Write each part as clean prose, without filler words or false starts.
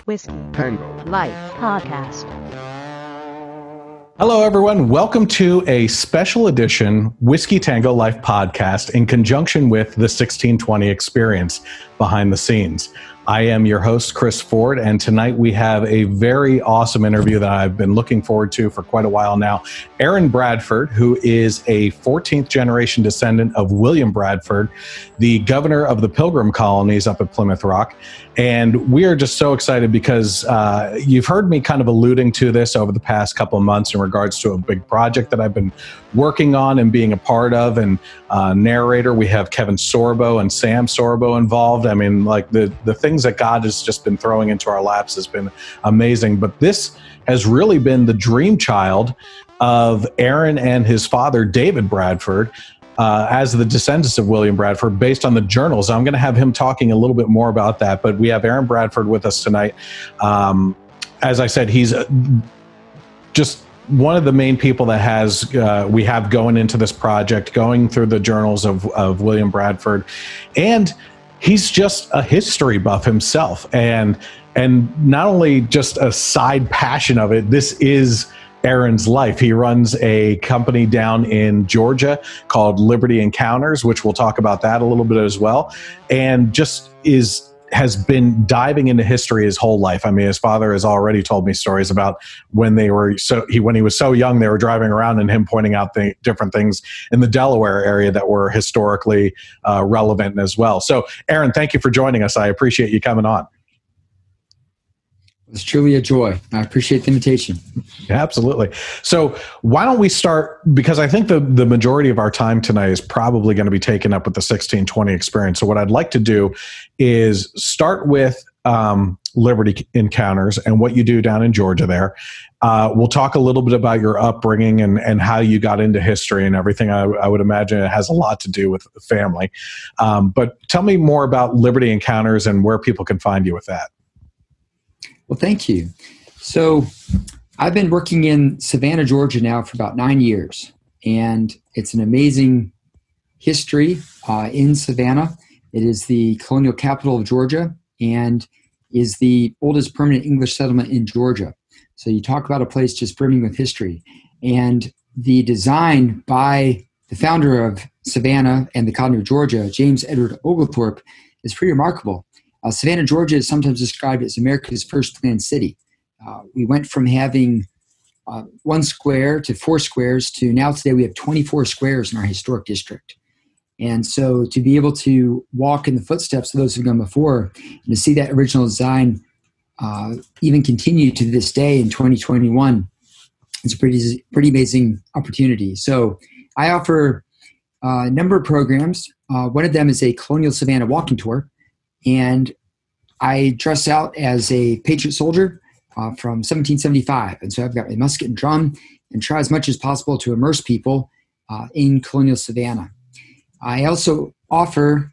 Whiskey Tango Life Podcast. Hello, everyone. Welcome to a special edition Whiskey Tango Life Podcast in conjunction with the 1620 Experience behind the scenes. I am your host, Chris Ford, and tonight we have a very awesome interview that I've been looking forward to for quite a while now. Aaron Bradford, who is a 14th generation descendant of William Bradford, the governor of the Pilgrim colonies up at Plymouth Rock. And we are just so excited because you've heard me kind of alluding to this over the past couple of months in regards to a big project that I've been working on and being a part of. And narrator, we have Kevin Sorbo and Sam Sorbo involved. I mean, like the things that God has just been throwing into our laps has been amazing. But this has really been the dream child of Aaron and his father, David Bradford, as the descendants of William Bradford, based on the journals. I'm going to have him talking a little bit more about that, but we have Aaron Bradford with us tonight. As I said, he's just one of the main people that has we have going into this project, going through the journals of William Bradford, and he's just a history buff himself, and not only just a side passion of it. This is Aaron's life. He runs a company down in Georgia called Liberty Encounters, which we'll talk about that a little bit as well, and just has been diving into history his whole life. I mean, his father has already told me stories about when he was so young, they were driving around and him pointing out the different things in the Delaware area that were historically relevant as well. So, Aaron, thank you for joining us. I appreciate you coming on. It's truly a joy. I appreciate the invitation. Absolutely. So why don't we start, because I think the majority of our time tonight is probably going to be taken up with the 1620 Experience. So what I'd like to do is start with Liberty Encounters and what you do down in Georgia there. We'll talk a little bit about your upbringing and how you got into history and everything. I would imagine it has a lot to do with the family. But tell me more about Liberty Encounters and where people can find you with that. Well, thank you. So I've been working in Savannah, Georgia now for about 9 years, and it's an amazing history in Savannah. It is the colonial capital of Georgia and is the oldest permanent English settlement in Georgia. So you talk about a place just brimming with history. And the design by the founder of Savannah and the colony of Georgia, James Edward Oglethorpe, is pretty remarkable. Savannah, Georgia is sometimes described as America's first planned city. We went from having 1 square to 4 squares to now today we have 24 squares in our historic district. And so to be able to walk in the footsteps of those who've gone before and to see that original design even continue to this day in 2021, it's a pretty amazing opportunity. So I offer a number of programs. One of them is a Colonial Savannah walking tour. And I dress out as a patriot soldier from 1775. And so I've got my musket and drum and try as much as possible to immerse people in colonial Savannah. I also offer,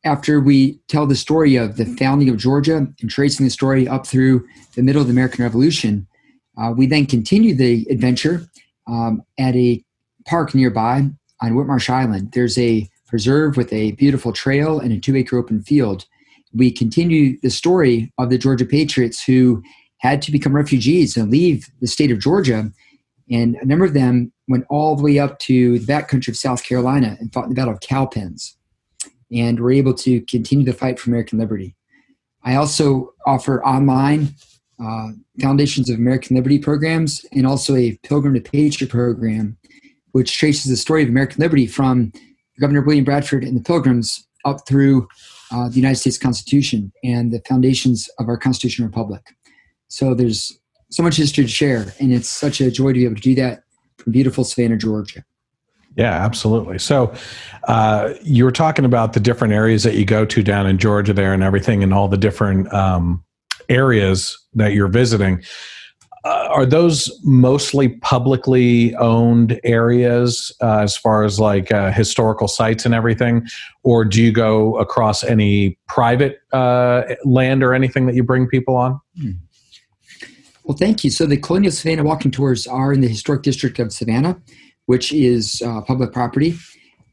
after we tell the story of the founding of Georgia and tracing the story up through the middle of the American Revolution, we then continue the adventure at a park nearby on Whitmarsh Island. There's a preserve with a beautiful trail and a 2-acre open field. We continue the story of the Georgia Patriots who had to become refugees and leave the state of Georgia. And a number of them went all the way up to the backcountry of South Carolina and fought in the Battle of Cowpens and were able to continue the fight for American liberty. I also offer online Foundations of American Liberty programs and also a Pilgrim to Patriot program, which traces the story of American liberty from Governor William Bradford and the Pilgrims up through the United States Constitution and the foundations of our Constitutional Republic. So there's so much history to share, and it's such a joy to be able to do that from beautiful Savannah, Georgia. Yeah, absolutely. So you were talking about the different areas that you go to down in Georgia there and everything and all the different areas that you're visiting. Are those mostly publicly owned areas as far as like historical sites and everything? Or do you go across any private land or anything that you bring people on? Well, thank you. So the Colonial Savannah walking tours are in the historic district of Savannah, which is public property.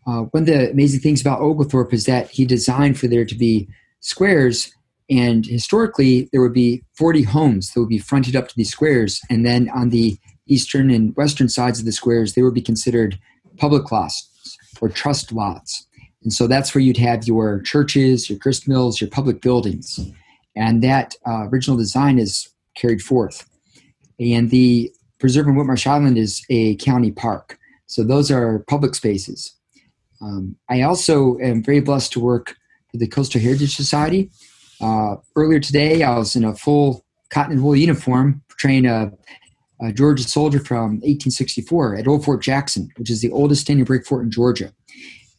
One of the amazing things about Oglethorpe is that he designed for there to be squares And historically, there would be 40 homes that would be fronted up to these squares. And then on the eastern and western sides of the squares, they would be considered public lots or trust lots. And so that's where you'd have your churches, your grist mills, your public buildings. And that original design is carried forth. And the preserve in Whitmarsh Island is a county park. So those are public spaces. I also am very blessed to work for the Coastal Heritage Society. Earlier today, I was in a full cotton and wool uniform portraying a Georgia soldier from 1864 at Old Fort Jackson, which is the oldest standing brick fort in Georgia.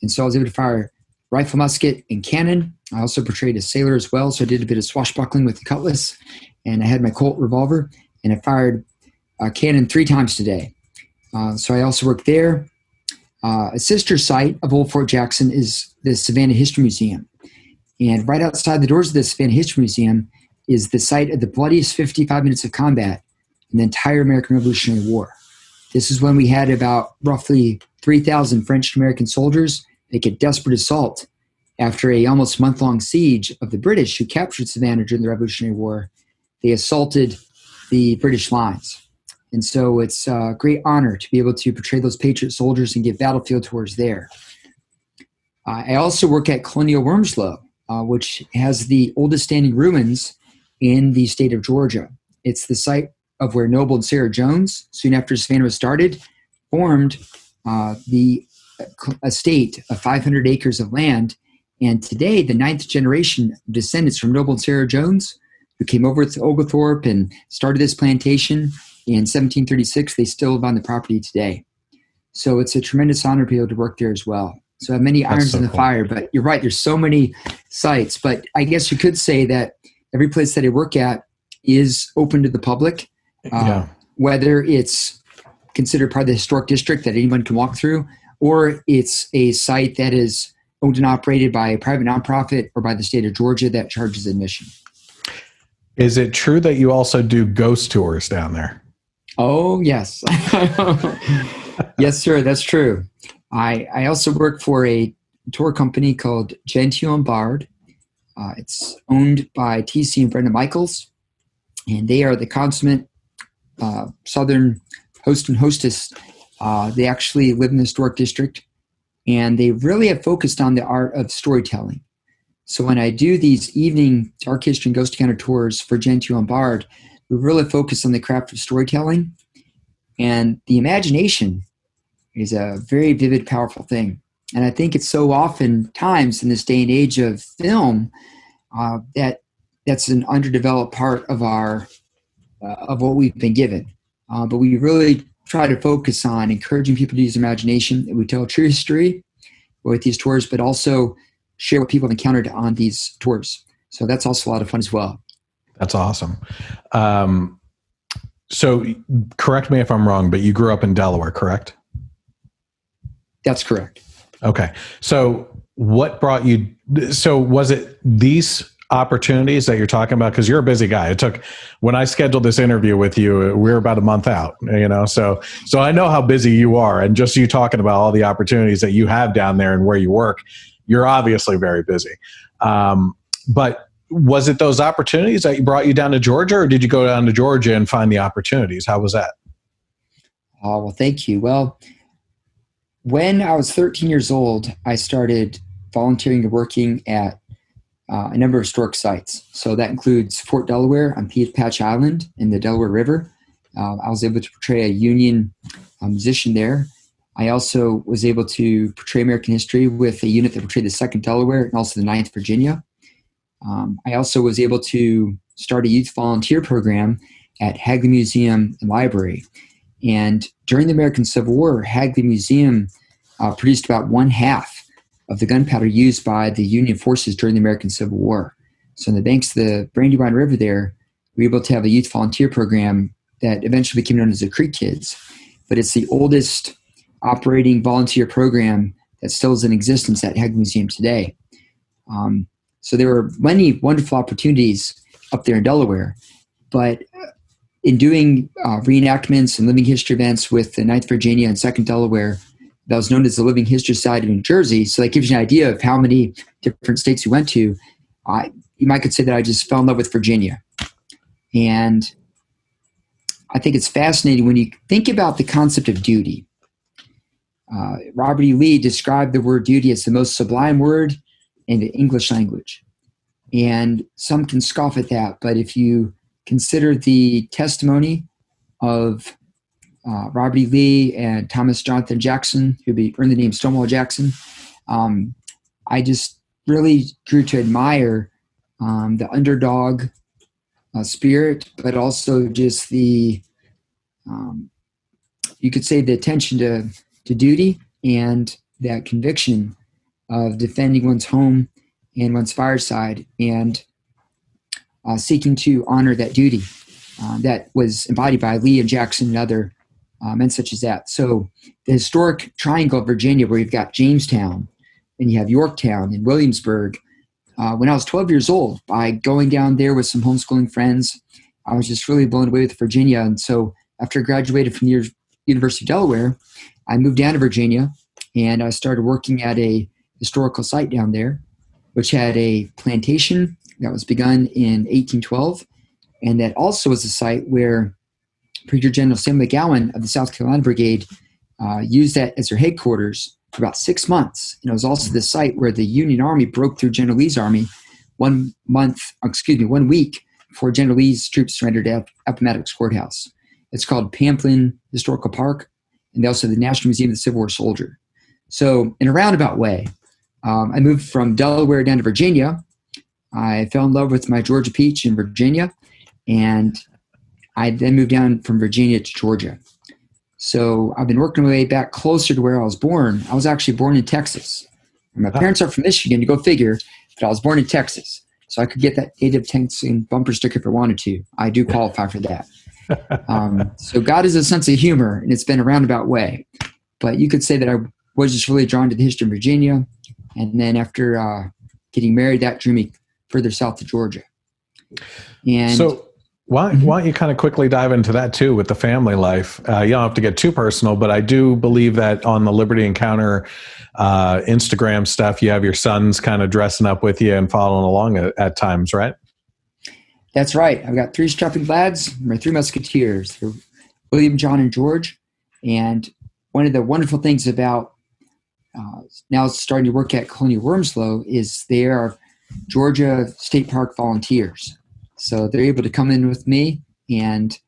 And so I was able to fire rifle, musket, and cannon. I also portrayed a sailor as well, so I did a bit of swashbuckling with the cutlass. And I had my Colt revolver, and I fired a cannon 3 times today. So I also worked there. A sister site of Old Fort Jackson is the Savannah History Museum. And right outside the doors of the Savannah History Museum is the site of the bloodiest 55 minutes of combat in the entire American Revolutionary War. This is when we had about roughly 3,000 French American soldiers make a desperate assault after a almost month-long siege of the British who captured Savannah during the Revolutionary War. They assaulted the British lines. And so it's a great honor to be able to portray those patriot soldiers and give battlefield tours there. I also work at Colonial Wormslow, which has the oldest standing ruins in the state of Georgia. It's the site of where Noble and Sarah Jones, soon after Savannah was started, formed the estate of 500 acres of land. And today, the 9th generation descendants from Noble and Sarah Jones, who came over to Oglethorpe and started this plantation in 1736, they still live on the property today. So it's a tremendous honor to be able to work there as well. So I have many irons in the fire, but you're right, there's so many sites. But I guess you could say that every place that I work at is open to the public, whether it's considered part of the historic district that anyone can walk through, or it's a site that is owned and operated by a private nonprofit or by the state of Georgia that charges admission. Is it true that you also do ghost tours down there? Oh, yes. Yes, sir, that's true. I also work for a tour company called Gentile and Bard. It's owned by TC and Brenda Michaels, and they are the consummate Southern host and hostess. They actually live in the historic district, and they really have focused on the art of storytelling. So when I do these evening dark history and ghost encounter tours for Gentile and Bard, we really focus on the craft of storytelling, and the imagination is a very vivid, powerful thing. And I think it's so often times in this day and age of film that's an underdeveloped part of our of what we've been given. But we really try to focus on encouraging people to use imagination. We tell true history with these tours, but also share what people have encountered on these tours. So that's also a lot of fun as well. That's awesome. So correct me if I'm wrong, but you grew up in Delaware, correct? That's correct. Okay. So what brought you, so was it these opportunities that you're talking about? Because you're a busy guy. When I scheduled this interview with you, we were about a month out, so I know how busy you are, and just you talking about all the opportunities that you have down there and where you work, you're obviously very busy. But was it those opportunities that brought you down to Georgia, or did you go down to Georgia and find the opportunities? How was that? Oh, well, thank you. Well, when I was 13 years old, I started volunteering and working at a number of historic sites. So that includes Fort Delaware on Patch Island in the Delaware River. I was able to portray a Union musician there. I also was able to portray American history with a unit that portrayed the 2nd Delaware and also the 9th Virginia. I also was able to start a youth volunteer program at Hagley Museum and Library. And during the American Civil War, Hagley Museum produced about 1/2 of the gunpowder used by the Union forces during the American Civil War. So on the banks of the Brandywine River there, we were able to have a youth volunteer program that eventually became known as the Creek Kids. But it's the oldest operating volunteer program that still is in existence at Hagley Museum today. So there were many wonderful opportunities up there in Delaware, but in doing reenactments and living history events with the 9th Virginia and 2nd Delaware, that was known as the Living History Society of New Jersey. So that gives you an idea of how many different states we went to. you might could say that I just fell in love with Virginia. And I think it's fascinating when you think about the concept of duty. Robert E. Lee described the word duty as the most sublime word in the English language. And some can scoff at that, but if you consider the testimony of Robert E. Lee and Thomas Jonathan Jackson, who earned the name Stonewall Jackson, I just really grew to admire the underdog spirit, but also just the, you could say, the attention to duty and that conviction of defending one's home and one's fireside and seeking to honor that duty that was embodied by Lee and Jackson and other men such as that. So the historic triangle of Virginia, where you've got Jamestown and you have Yorktown and Williamsburg. When I was 12 years old, by going down there with some homeschooling friends, I was just really blown away with Virginia. And so after I graduated from the University of Delaware, I moved down to Virginia and I started working at a historical site down there, which had a plantation that was begun in 1812. And that also was a site where Brigadier General Sam McGowan of the South Carolina Brigade used that as their headquarters for about 6 months. And it was also the site where the Union Army broke through General Lee's army 1 week before General Lee's troops surrendered at Appomattox Courthouse. It's called Pamplin Historical Park, and they also have the National Museum of the Civil War Soldier. So in a roundabout way, I moved from Delaware down to Virginia. I fell in love with my Georgia peach in Virginia, and I then moved down from Virginia to Georgia. So I've been working my way back closer to where I was born. I was actually born in Texas. My parents are from Michigan, you go figure, but I was born in Texas. So I could get that native Texan bumper sticker if I wanted to. I do qualify for that. So God has a sense of humor, and it's been a roundabout way. But you could say that I was just really drawn to the history of Virginia. And then after getting married, that drew me further south to Georgia. And so why don't you kind of quickly dive into that too with the family life? You don't have to get too personal, but I do believe that on the Liberty Encounter Instagram stuff, you have your sons kind of dressing up with you and following along at times, right? That's right. I've got 3 strapping lads, my 3 musketeers. They're William, John, and George. And one of the wonderful things about now starting to work at Colonial Wormslow is they are Georgia State Park volunteers. So they're able to come in with me, and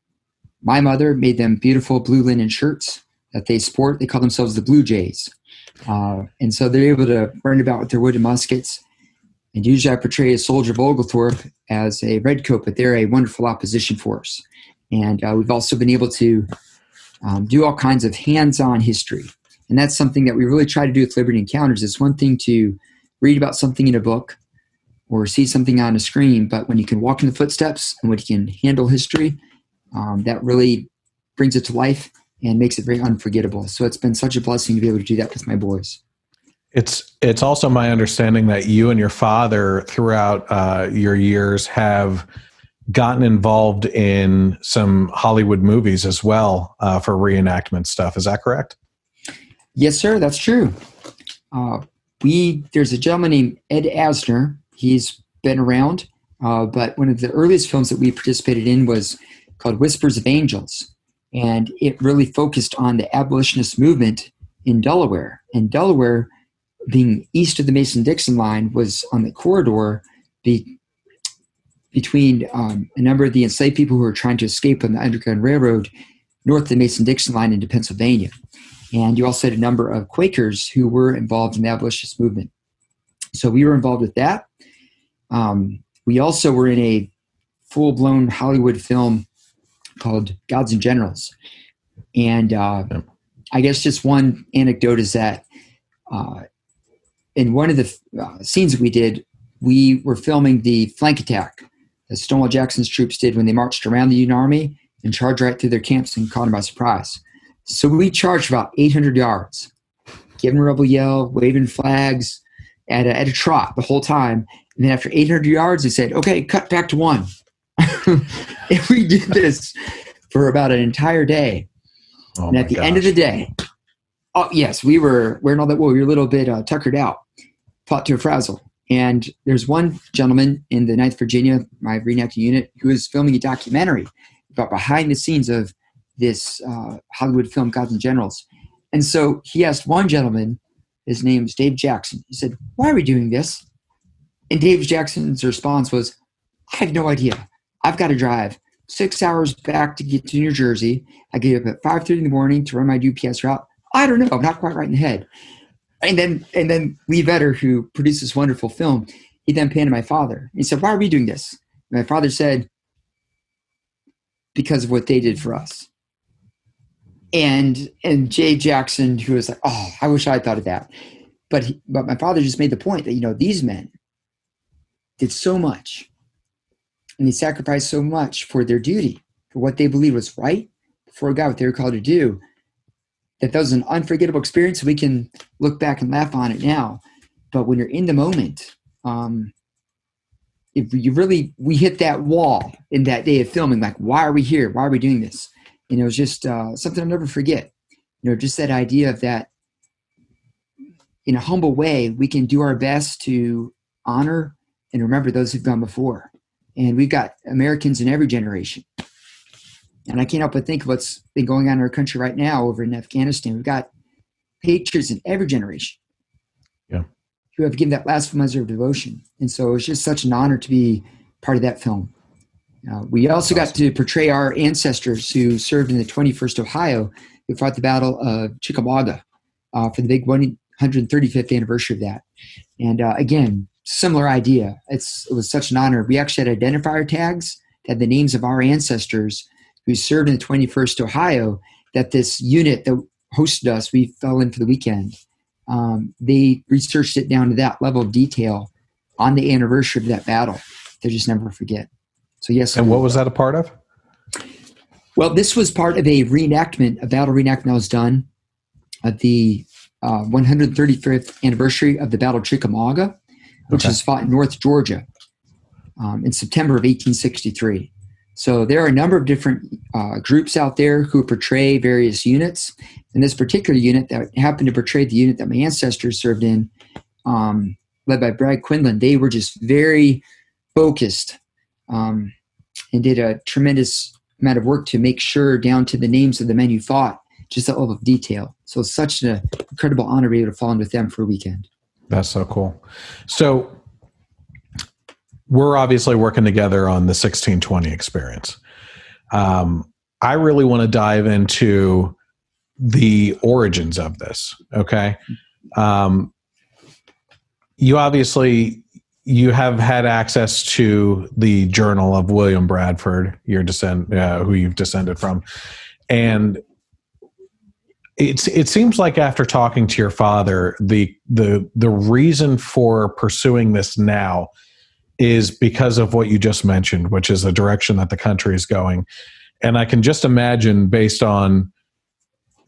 my mother made them beautiful blue linen shirts that they sport. They call themselves the Blue Jays. And so they're able to run about with their wooden muskets. And usually I portray a soldier of Oglethorpe as a redcoat, but they're a wonderful opposition force. And we've also been able to do all kinds of hands-on history. And that's something that we really try to do with Liberty Encounters. It's one thing to read about something in a book or see something on a screen, but when you can walk in the footsteps and when you can handle history, that really brings it to life and makes it very unforgettable. So it's been such a blessing to be able to do that with my boys. It's also my understanding that you and your father throughout your years have gotten involved in some Hollywood movies as well for reenactment stuff. Is that correct? Yes, sir. That's true. There's a gentleman named Ed Asner. He's been around, but one of the earliest films that we participated in was called Whispers of Angels. And it really focused on the abolitionist movement in Delaware. And Delaware, being east of the Mason-Dixon line, was on the corridor between a number of the enslaved people who were trying to escape on the Underground Railroad north of the Mason-Dixon line into Pennsylvania. And you also had a number of Quakers who were involved in the abolitionist movement. So we were involved with that. We also were in a full-blown Hollywood film called Gods and Generals. And I guess just one anecdote is that in one of the scenes that we did, we were filming the flank attack that Stonewall Jackson's troops did when they marched around the Union Army and charged right through their camps and caught them by surprise. So we charged about 800 yards, giving a rebel yell, waving flags at a trot the whole time. And then after 800 yards, they said, okay, cut back to 1. And we did this for about an entire day. Oh, and at the end of the day, oh yes, we were wearing all that wool. We were a little bit tuckered out, fought to a frazzle. And there's one gentleman in the 9th Virginia, my reenacting unit, who is filming a documentary about behind the scenes of this Hollywood film, Gods and Generals. And so he asked one gentleman, his name's Dave Jackson. He said, "Why are we doing this?" And Dave Jackson's response was, "I have no idea. I've got to drive 6 hours back to get to New Jersey. I get up at 5:30 in the morning to run my UPS route. I don't know. I'm not quite right in the head." And then Lee Vedder, who produced this wonderful film, he then panned to my father. He said, "Why are we doing this?" And my father said, "Because of what they did for us." And Jay Jackson, who was like, "Oh, I wish I had thought of that." But my father just made the point that, these men did so much, and they sacrificed so much for their duty, for what they believed was right before God, what they were called to do, that was an unforgettable experience. We can look back and laugh on it now. But when you're in the moment, we hit that wall in that day of filming, like, why are we here? Why are we doing this? It was just something I'll never forget. Just that idea of that, in a humble way, we can do our best to honor and remember those who've gone before. And we've got Americans in every generation. And I can't help but think of what's been going on in our country right now over in Afghanistan. We've got patriots in every generation who have given that last measure of devotion. And so it's just such an honor to be part of that film. We also got to portray our ancestors who served in the 21st Ohio, who fought the Battle of Chickamauga for the big 135th anniversary of that. And again, similar idea. It was such an honor. We actually had identifier tags that had the names of our ancestors who served in the 21st Ohio, that this unit that hosted us, we fell in for the weekend. They researched it down to that level of detail on the anniversary of that battle. They just never forget. So yes. And what was that a part of? Well, this was part of a battle reenactment that was done at the 135th anniversary of the Battle of Chickamauga, which was fought in North Georgia in September of 1863. So there are a number of different groups out there who portray various units. And this particular unit that happened to portray the unit that my ancestors served in, led by Bragg Quinlan, they were just very focused and did a tremendous amount of work to make sure down to the names of the men who fought, just that level of detail. So it's such an incredible honor to be able to fall in with them for a weekend. That's so cool. So we're obviously working together on the 1620 experience. I really want to dive into the origins of this. Okay. You have had access to the journal of William Bradford, who you've descended from. And it seems like after talking to your father, the reason for pursuing this now is because of what you just mentioned, which is the direction that the country is going. And I can just imagine, based on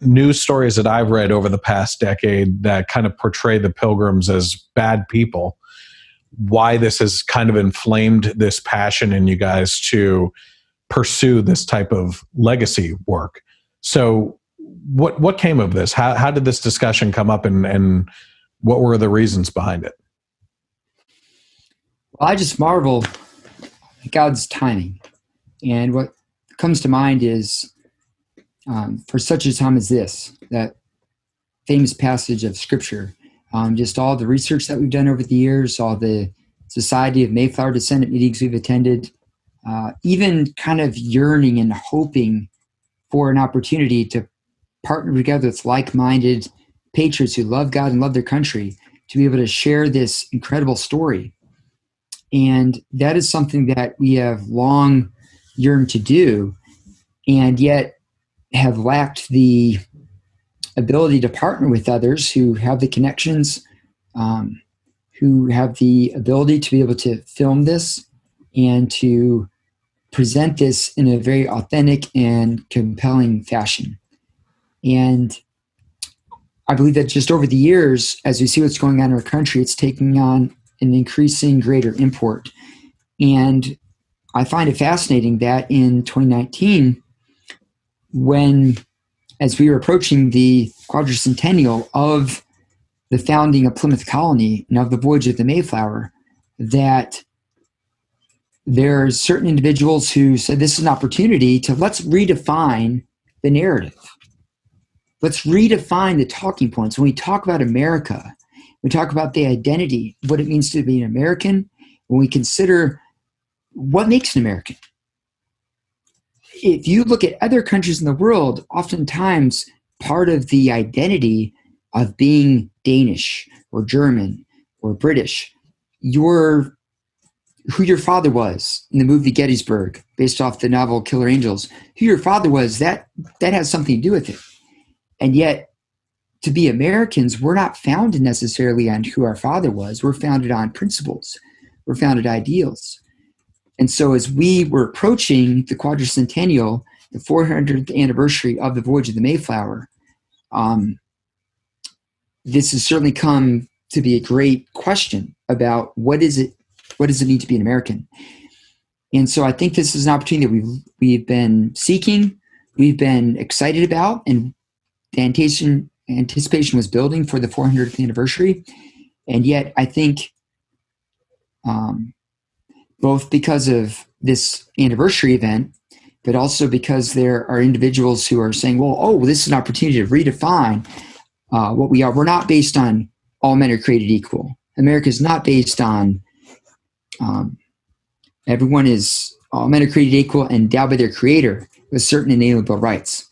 news stories that I've read over the past decade that kind of portray the Pilgrims as bad people, why this has kind of inflamed this passion in you guys to pursue this type of legacy work. So what came of this? How did this discussion come up, and what were the reasons behind it? Well, I just marvel at God's timing. And what comes to mind is, for such a time as this, that famous passage of Scripture, just all the research that we've done over the years, all the Society of Mayflower descendant meetings we've attended, even kind of yearning and hoping for an opportunity to partner together with like-minded patriots who love God and love their country to be able to share this incredible story. And that is something that we have long yearned to do, and yet have lacked the ability to partner with others who have the connections, who have the ability to be able to film this and to present this in a very authentic and compelling fashion. And I believe that just over the years, as we see what's going on in our country, it's taking on an increasing greater import. And I find it fascinating that in 2019, as we were approaching the quadricentennial of the founding of Plymouth Colony and of the voyage of the Mayflower, that there are certain individuals who said this is an opportunity to let's redefine the narrative. Let's redefine the talking points. When we talk about America, we talk about the identity, what it means to be an American, when we consider what makes an American. If you look at other countries in the world, oftentimes part of the identity of being Danish or German or British, who your father was in the movie Gettysburg, based off the novel Killer Angels, who your father was, that has something to do with it. And yet, to be Americans, we're not founded necessarily on who our father was. We're founded on principles. We're founded on ideals. And so as we were approaching the quadricentennial, the 400th anniversary of the voyage of the Mayflower, this has certainly come to be a great question about what does it mean to be an American? And so I think this is an opportunity that we've been seeking, we've been excited about, and the anticipation was building for the 400th anniversary. And yet I think both because of this anniversary event, but also because there are individuals who are saying, well, this is an opportunity to redefine what we are. We're not based on all men are created equal. America is not based on all men are created equal and endowed by their creator with certain inalienable rights.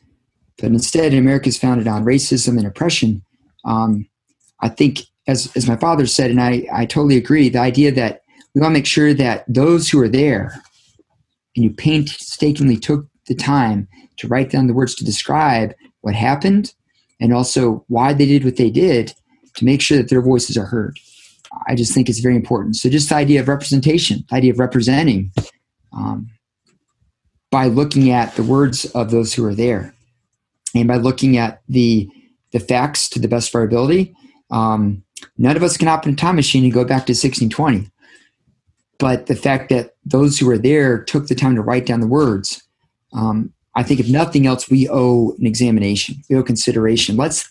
But instead, America is founded on racism and oppression. I think, as my father said, and I totally agree, the idea that we want to make sure that those who are there, and you painstakingly took the time to write down the words to describe what happened and also why they did what they did, to make sure that their voices are heard. I just think it's very important. So just the idea of representation, the idea of representing by looking at the words of those who are there and by looking at the facts to the best of our ability. None of us can hop in a time machine and go back to 1620. But the fact that those who were there took the time to write down the words, I think if nothing else, we owe an examination. We owe consideration. Let's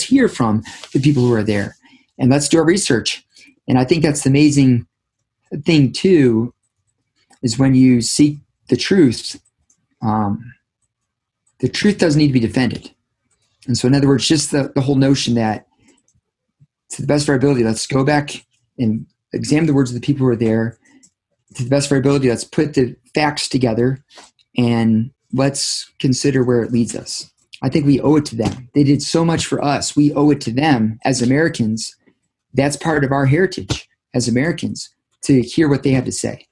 hear from the people who are there, and let's do our research. And I think that's the amazing thing too, is when you seek the truth doesn't need to be defended. And so in other words, just the whole notion that to the best of our ability, let's go back and examine the words of the people who are there. To the best of our ability, let's put the facts together and let's consider where it leads us. I think we owe it to them. They did so much for us. We owe it to them as Americans. That's part of our heritage as Americans, to hear what they have to say.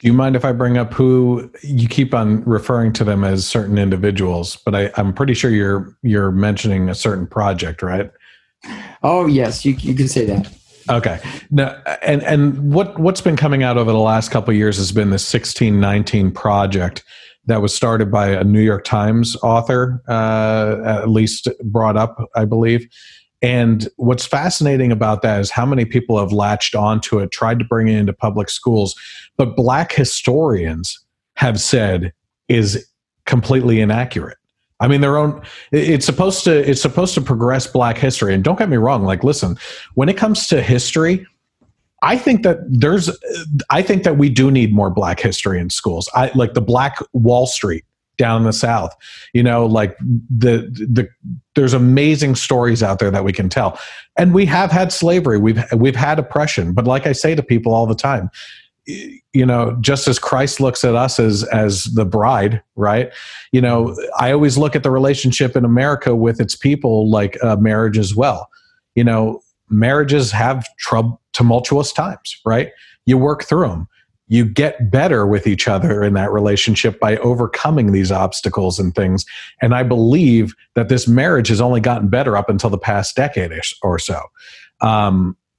Do you mind if I bring up who you keep on referring to them as certain individuals, but I'm pretty sure you're mentioning a certain project, right? Oh yes, you can say that. Okay. Now, and what's been coming out over the last couple of years has been the 1619 project that was started by a New York Times author, at least brought up, I believe. And what's fascinating about that is how many people have latched onto it, tried to bring it into public schools, but Black historians have said is completely inaccurate. I mean, it's supposed to progress Black history. And don't get me wrong, like, listen, when it comes to history, I think that we do need more Black history in schools. Like the Black Wall Street down in the South, like there's amazing stories out there that we can tell. And we have had slavery. We've had oppression. But like I say to people all the time, just as Christ looks at us as the bride, right? I always look at the relationship in America with its people like marriage as well. Marriages have tumultuous times, right? You work through them. You get better with each other in that relationship by overcoming these obstacles and things. And I believe that this marriage has only gotten better up until the past decade or so.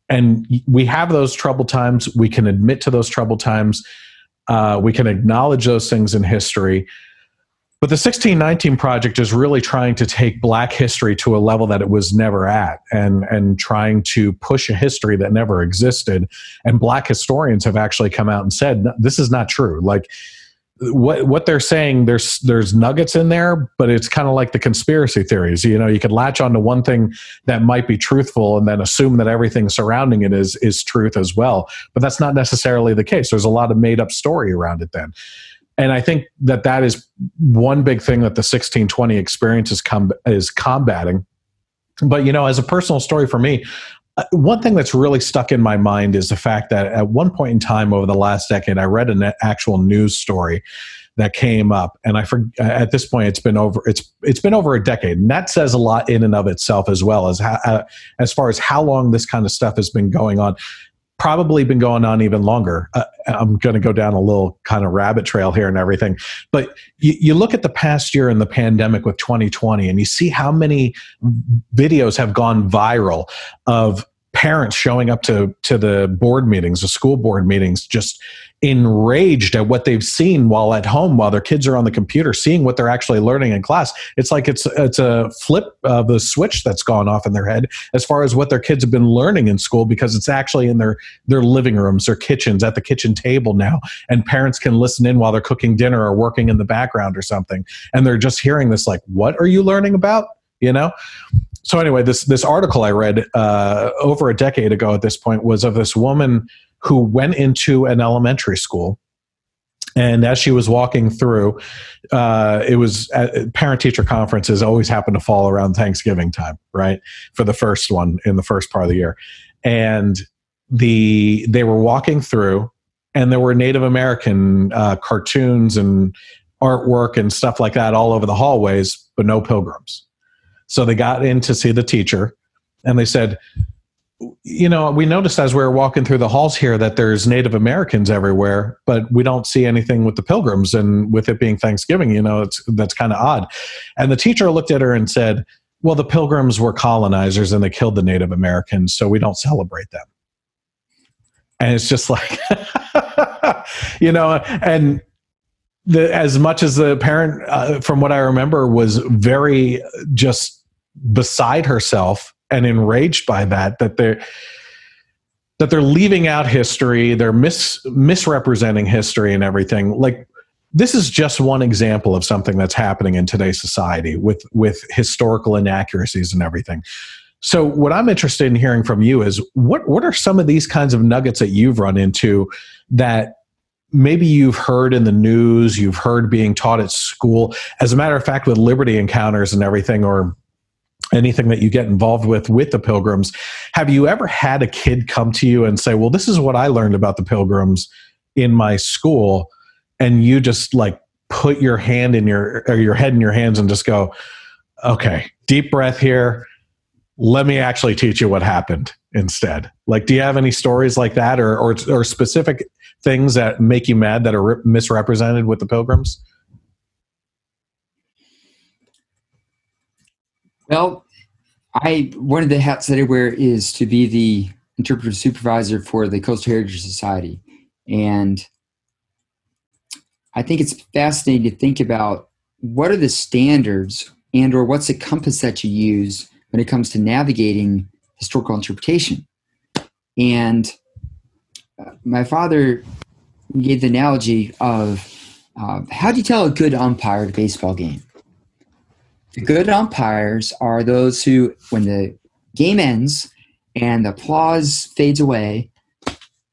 And we have those troubled times. We can admit to those troubled times. We can acknowledge those things in history. But the 1619 Project is really trying to take Black history to a level that it was never at, and trying to push a history that never existed. And Black historians have actually come out and said, this is not true. Like, what they're saying, there's nuggets in there, but it's kind of like the conspiracy theories. You could latch onto one thing that might be truthful and then assume that everything surrounding it is truth as well. But that's not necessarily the case. There's a lot of made up story around it then. And I think that is one big thing that the 1620 experience is combating. But, as a personal story for me, one thing that's really stuck in my mind is the fact that at one point in time over the last decade, I read an actual news story that came up, and at this point it's been over a decade, and that says a lot in and of itself, as well as far as how long this kind of stuff has been going on. Probably been going on even longer. I'm going to go down a little kind of rabbit trail here and everything. But you look at the past year in the pandemic with 2020, and you see how many videos have gone viral of parents showing up to the board meetings, the school board meetings, just enraged at what they've seen while at home, while their kids are on the computer, seeing what they're actually learning in class. It's like it's a flip of the switch that's gone off in their head as far as what their kids have been learning in school, because it's actually in their living rooms, their kitchens, at the kitchen table now, and parents can listen in while they're cooking dinner or working in the background or something, and they're just hearing this like, what are you learning about? So anyway, this article I read over a decade ago at this point was of this woman who went into an elementary school. And as she was walking through, it was parent-teacher conferences always happen to fall around Thanksgiving time, right? For the first one in the first part of the year. And they were walking through, and there were Native American cartoons and artwork and stuff like that all over the hallways, but no pilgrims. So they got in to see the teacher, and they said, we noticed as we were walking through the halls here that there's Native Americans everywhere, but we don't see anything with the pilgrims. And with it being Thanksgiving, that's kind of odd. And the teacher looked at her and said, well, the pilgrims were colonizers and they killed the Native Americans, so we don't celebrate them. And it's just like, and as much as the parent, from what I remember, was very just beside herself and enraged by that they're leaving out history, they're misrepresenting history and everything. Like, this is just one example of something that's happening in today's society with historical inaccuracies and everything. So what I'm interested in hearing from you is what are some of these kinds of nuggets that you've run into that maybe you've heard in the news, you've heard being taught at school, as a matter of fact, with Liberty Encounters and everything, or anything that you get involved with the pilgrims. Have you ever had a kid come to you and say, well, this is what I learned about the pilgrims in my school, and you just like put your hand in your head in your hands and just go, okay, deep breath here, let me actually teach you what happened instead? Like, do you have any stories like that, or specific things that make you mad that are misrepresented with the pilgrims? Well, one of the hats that I wear is to be the interpretive supervisor for the Coastal Heritage Society. And I think it's fascinating to think about what are the standards and or what's the compass that you use when it comes to navigating historical interpretation. And my father gave the analogy of how do you tell a good umpire at a baseball game? The good umpires are those who, when the game ends and the applause fades away,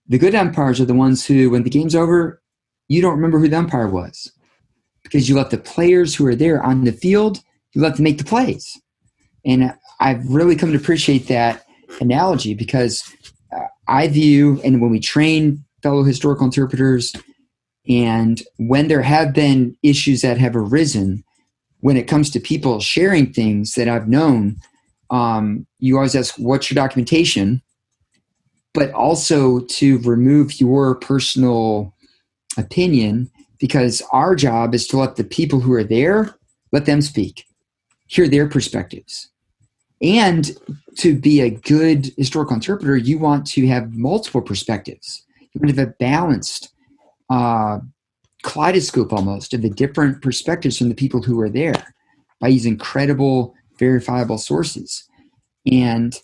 the good umpires are the ones who, when the game's over, you don't remember who the umpire was, because you let the players who are there on the field, you let them make the plays. And I've really come to appreciate that analogy, because I view, and when we train fellow historical interpreters, and when there have been issues that have arisen, when it comes to people sharing things that I've known, you always ask, what's your documentation? But also to remove your personal opinion, because our job is to let the people who are there, let them speak, hear their perspectives. And to be a good historical interpreter, you want to have multiple perspectives. You want to have a balanced kaleidoscope almost of the different perspectives from the people who are there by using credible, verifiable sources. And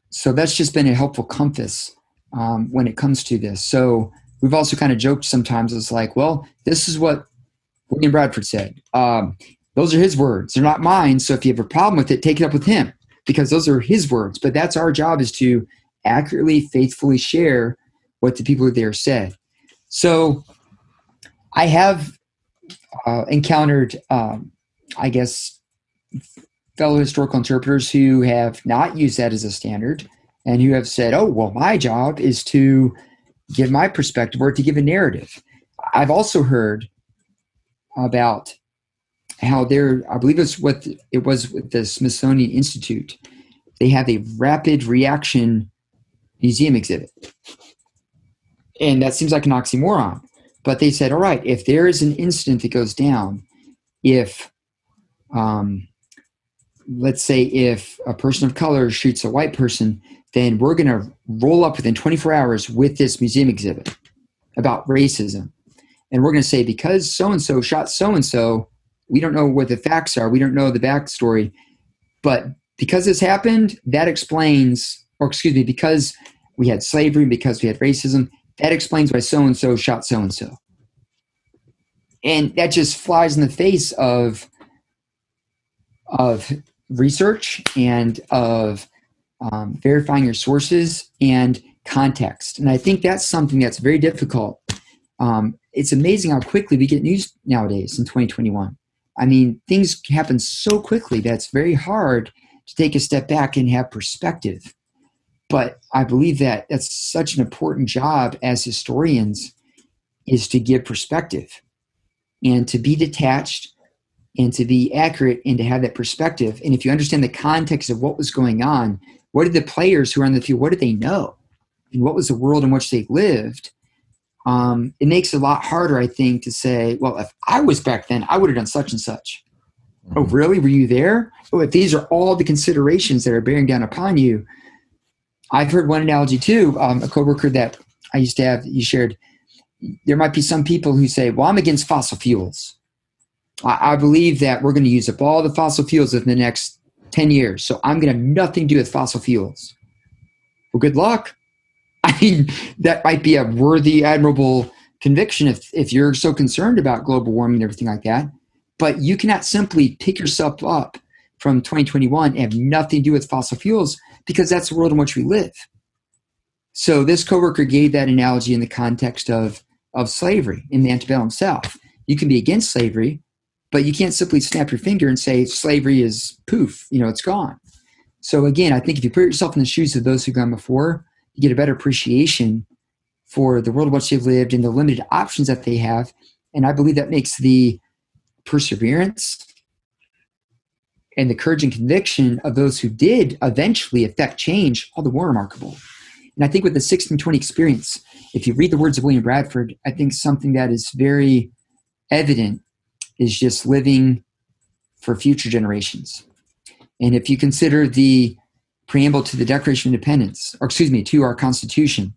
so that's just been a helpful compass when it comes to this. So we've also kind of joked sometimes. It's like, well, this is what William Bradford said. Those are his words. They're not mine. So if you have a problem with it, take it up with him, because those are his words. But that's our job, is to accurately, faithfully share what the people there said. So I have encountered, I guess, fellow historical interpreters who have not used that as a standard and who have said, oh, well, my job is to give my perspective or to give a narrative. I've also heard about how I believe it was with the Smithsonian Institute. They have a rapid reaction museum exhibit. And that seems like an oxymoron. But they said, all right, if there is an incident that goes down, if, let's say, if a person of color shoots a white person, then we're going to roll up within 24 hours with this museum exhibit about racism. And we're going to say, because so-and-so shot so-and-so, we don't know what the facts are. We don't know the backstory. But because this happened, that explains, because we had slavery, because we had racism, that explains why so-and-so shot so-and-so. And that just flies in the face of research and of verifying your sources and context. And I think that's something that's very difficult. It's amazing how quickly we get news nowadays in 2021. I mean, things happen so quickly that it's very hard to take a step back and have perspective. But I believe that that's such an important job as historians, is to give perspective and to be detached and to be accurate and to have that perspective. And if you understand the context of what was going on, what did the players who were on the field, what did they know? And what was the world in which they lived? It makes it a lot harder, I think, to say, well, if I was back then, I would have done such and such. Mm-hmm. Oh, really? Were you there? Oh, if these are all the considerations that are bearing down upon you. I've heard one analogy too. A coworker that I used to have, he shared, there might be some people who say, well, I'm against fossil fuels. I believe that we're going to use up all the fossil fuels within the next 10 years. So I'm going to have nothing to do with fossil fuels. Well, good luck. I mean, that might be a worthy, admirable conviction if you're so concerned about global warming and everything like that. But you cannot simply pick yourself up from 2021 and have nothing to do with fossil fuels, because that's the world in which we live. So this coworker gave that analogy in the context of slavery in the antebellum South. You can be against slavery, but you can't simply snap your finger and say slavery is poof, it's gone. So again, I think if you put yourself in the shoes of those who've gone before, you get a better appreciation for the world in which they've lived and the limited options that they have. And I believe that makes the perseverance and the courage and conviction of those who did eventually affect change all the more remarkable. And I think with the 1620 experience, if you read the words of William Bradford, I think something that is very evident is just living for future generations. And if you consider the preamble to the Declaration of Independence, to our Constitution,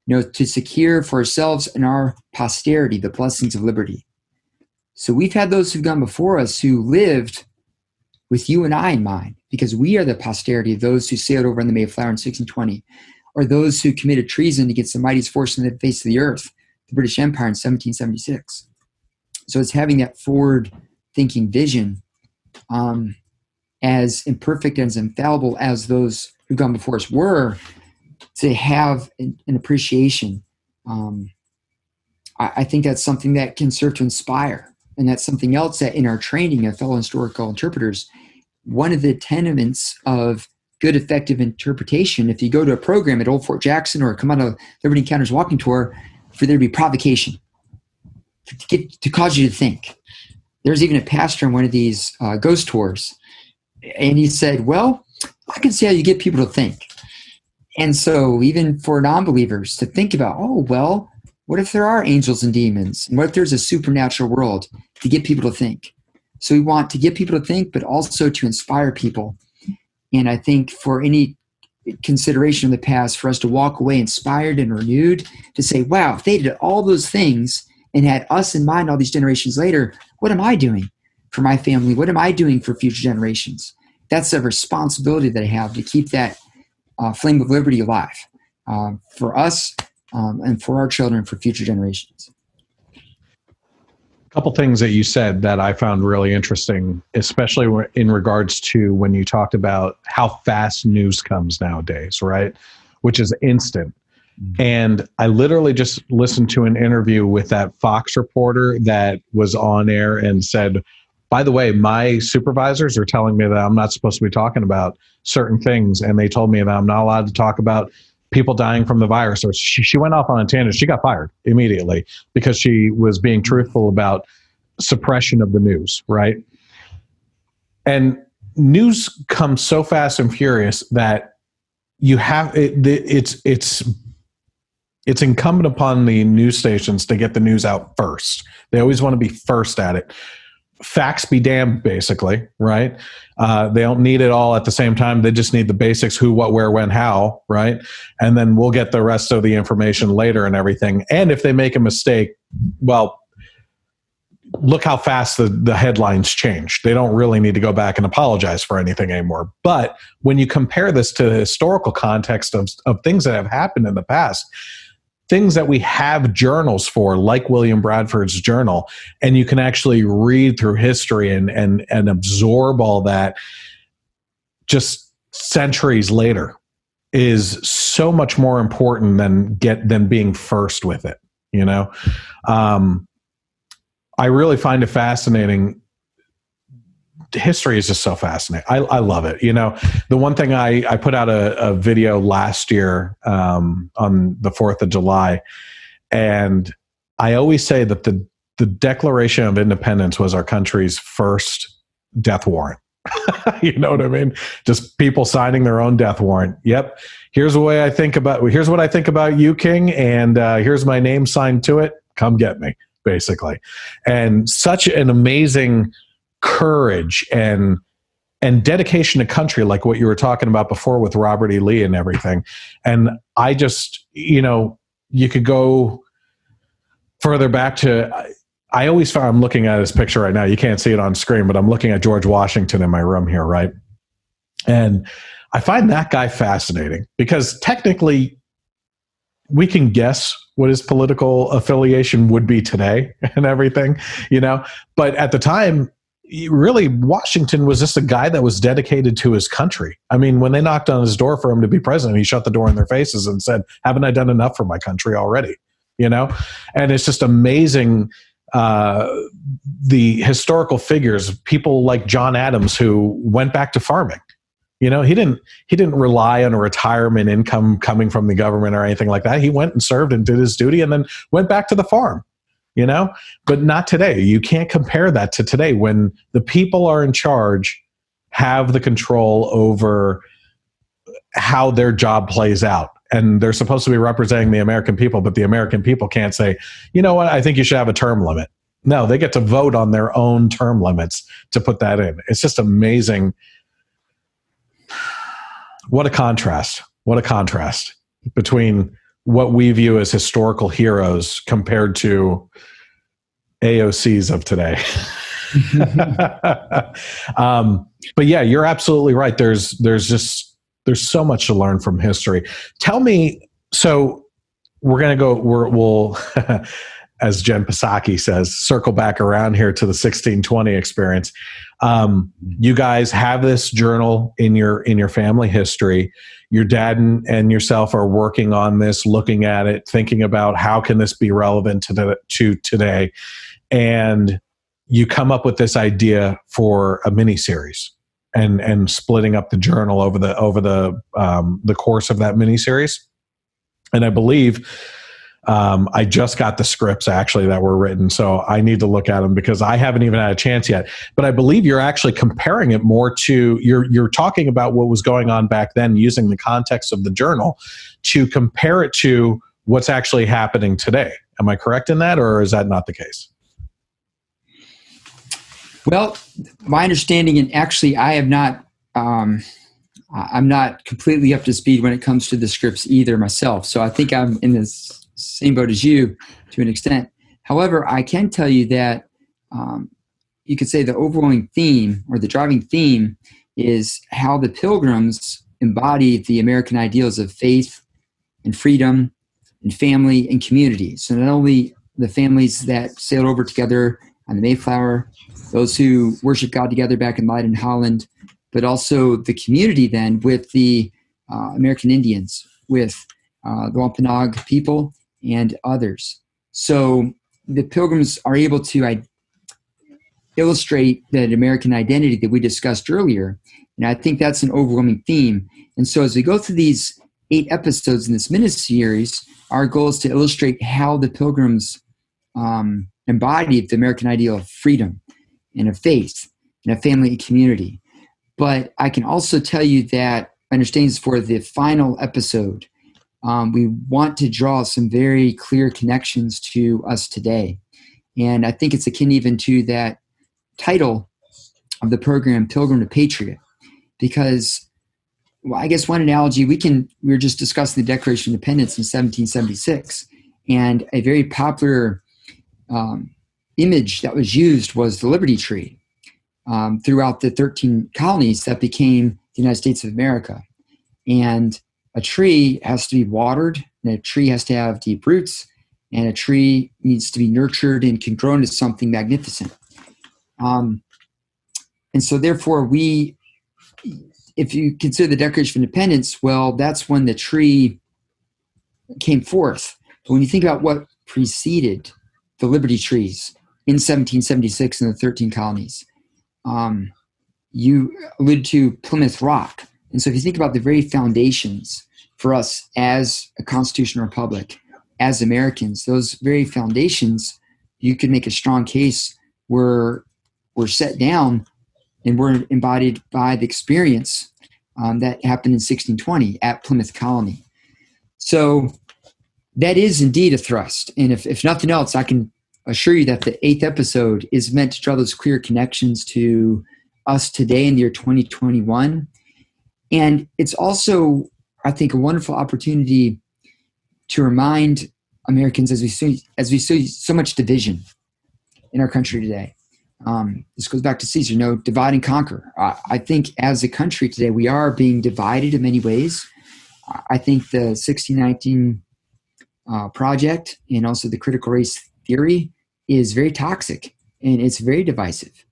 to secure for ourselves and our posterity the blessings of liberty. So we've had those who've gone before us who lived with you and I in mind, because we are the posterity of those who sailed over on the Mayflower in 1620, or those who committed treason against the mightiest force in the face of the earth, the British Empire in 1776. So it's having that forward-thinking vision, as imperfect and as infallible as those who've gone before us were, to have an appreciation. I think that's something that can serve to inspire. And that's something else that in our training of fellow historical interpreters, one of the tenements of good, effective interpretation, if you go to a program at Old Fort Jackson or come on a Liberty Encounters walking tour, for there to be provocation, to cause you to think. There's even a pastor on one of these ghost tours, and he said, well, I can see how you get people to think. And so even for non-believers to think about, oh, well, what if there are angels and demons? And what if there's a supernatural world, to get people to think? So we want to get people to think, but also to inspire people. And I think for any consideration of the past, for us to walk away inspired and renewed, to say, wow, if they did all those things and had us in mind all these generations later, what am I doing for my family? What am I doing for future generations? That's a responsibility that I have, to keep that flame of liberty alive. For us, and for our children, for future generations. A couple things that you said that I found really interesting, especially in regards to when you talked about how fast news comes nowadays, right? Which is instant. And I literally just listened to an interview with that Fox reporter that was on air and said, by the way, my supervisors are telling me that I'm not supposed to be talking about certain things. And they told me that I'm not allowed to talk about people dying from the virus. Or she went off on a tangent. She got fired immediately because she was being truthful about suppression of the news, right? And news comes so fast and furious that you have it's incumbent upon the news stations to get the news out first. They always want to be first at it. Facts be damned, basically, right? They don't need it all at the same time. They just need the basics: who, what, where, when, how, right? And then we'll get the rest of the information later and everything. And if they make a mistake, well, look how fast the headlines change. They don't really need to go back and apologize for anything anymore. But when you compare this to the historical context of things that have happened in the past, things that we have journals for, like William Bradford's journal, and you can actually read through history and absorb all that just centuries later, is so much more important than being first with it. You know, I really find it fascinating. History is just so fascinating. I love it. You know, the one thing I put out a video last year on the 4th of July, and I always say that the Declaration of Independence was our country's first death warrant. You know what I mean? Just people signing their own death warrant. Yep. Here's what I think about you, King, and here's my name signed to it. Come get me, basically. And such an amazing courage and dedication to country, like what you were talking about before with Robert E. Lee and everything. And I just, you know, you could go further back to, I always found, I'm looking at his picture right now. You can't see it on screen, but I'm looking at George Washington in my room here, right? And I find that guy fascinating because technically we can guess what his political affiliation would be today and everything, you know, but at the time, really, Washington was just a guy that was dedicated to his country. I mean, when they knocked on his door for him to be president, he shut the door in their faces and said, haven't I done enough for my country already? You know, and it's just amazing. The historical figures, people like John Adams, who went back to farming. You know, he didn't rely on a retirement income coming from the government or anything like that. He went and served and did his duty and then went back to the farm. You know, but not today. You can't compare that to today when the people are in charge, have the control over how their job plays out. And they're supposed to be representing the American people, but the American people can't say, you know what, I think you should have a term limit. No, they get to vote on their own term limits to put that in. It's just amazing. What a contrast. What a contrast between what we view as historical heroes compared to AOCs of today. But yeah, you're absolutely right. There's so much to learn from history. Tell me, so we'll as Jen Psaki says, circle back around here to the 1620 experience. You guys have this journal in your family history. Your dad and yourself are working on this, looking at it, thinking about how can this be relevant to today, and you come up with this idea for a mini series and splitting up the journal over the course of that mini series. And I believe I just got the scripts actually that were written, so I need to look at them because I haven't even had a chance yet. But I believe you're actually comparing it more to you're talking about what was going on back then, using the context of the journal to compare it to what's actually happening today. Am I correct in that, or is that not the case? Well, my understanding, and actually, I have not. I'm not completely up to speed when it comes to the scripts either myself. So I think I'm in this same boat as you to an extent. However, I can tell you that you could say the overwhelming theme or the driving theme is how the Pilgrims embodied the American ideals of faith and freedom, and family and community. So not only the families that sailed over together on the Mayflower, those who worship God together back in Leiden, Holland, but also the community then with the American Indians, with the Wampanoag people and others. So the Pilgrims are able to illustrate that American identity that we discussed earlier. And I think that's an overwhelming theme. And so as we go through these 8 episodes in this mini-series, our goal is to illustrate how the Pilgrims embodied the American ideal of freedom and of faith and a family and community. But I can also tell you that understanding for the final episode, we want to draw some very clear connections to us today. And I think it's akin even to that title of the program, Pilgrim to Patriot, because I guess one analogy we were just discussing the Declaration of Independence in 1776, and a very popular image that was used was the Liberty Tree throughout the 13 colonies that became the United States of America. And a tree has to be watered, and a tree has to have deep roots, and a tree needs to be nurtured and can grow into something magnificent. And so therefore if you consider the Declaration of Independence, well, that's when the tree came forth. But when you think about what preceded the Liberty Trees in 1776 in the 13 colonies, you alluded to Plymouth Rock. And so if you think about the very foundations for us as a constitutional republic, as Americans, those very foundations, you could make a strong case were set down and were embodied by the experience that happened in 1620 at Plymouth Colony. So that is indeed a thrust. And if nothing else, I can assure you that the 8th episode is meant to draw those clear connections to us today in the year 2021. And it's also, I think, a wonderful opportunity to remind Americans as we see so much division in our country today. This goes back to Caesar, divide and conquer. I think as a country today, we are being divided in many ways. I think the 1619 project and also the critical race theory is very toxic and it's very divisive.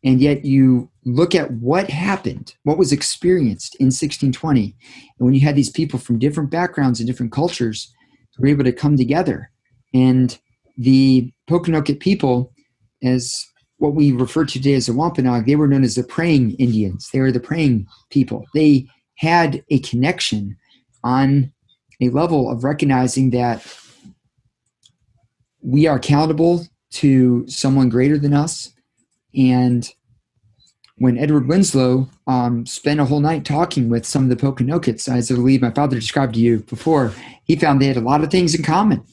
And yet you look at what happened, what was experienced in 1620. And when you had these people from different backgrounds and different cultures who were able to come together, and the Pokanoket people, as what we refer to today as the Wampanoag, they were known as the praying Indians. They were the praying people. They had a connection on a level of recognizing that we are accountable to someone greater than us. And when Edward Winslow spent a whole night talking with some of the Pokanokets, as I believe my father described to you before, he found they had a lot of things in common.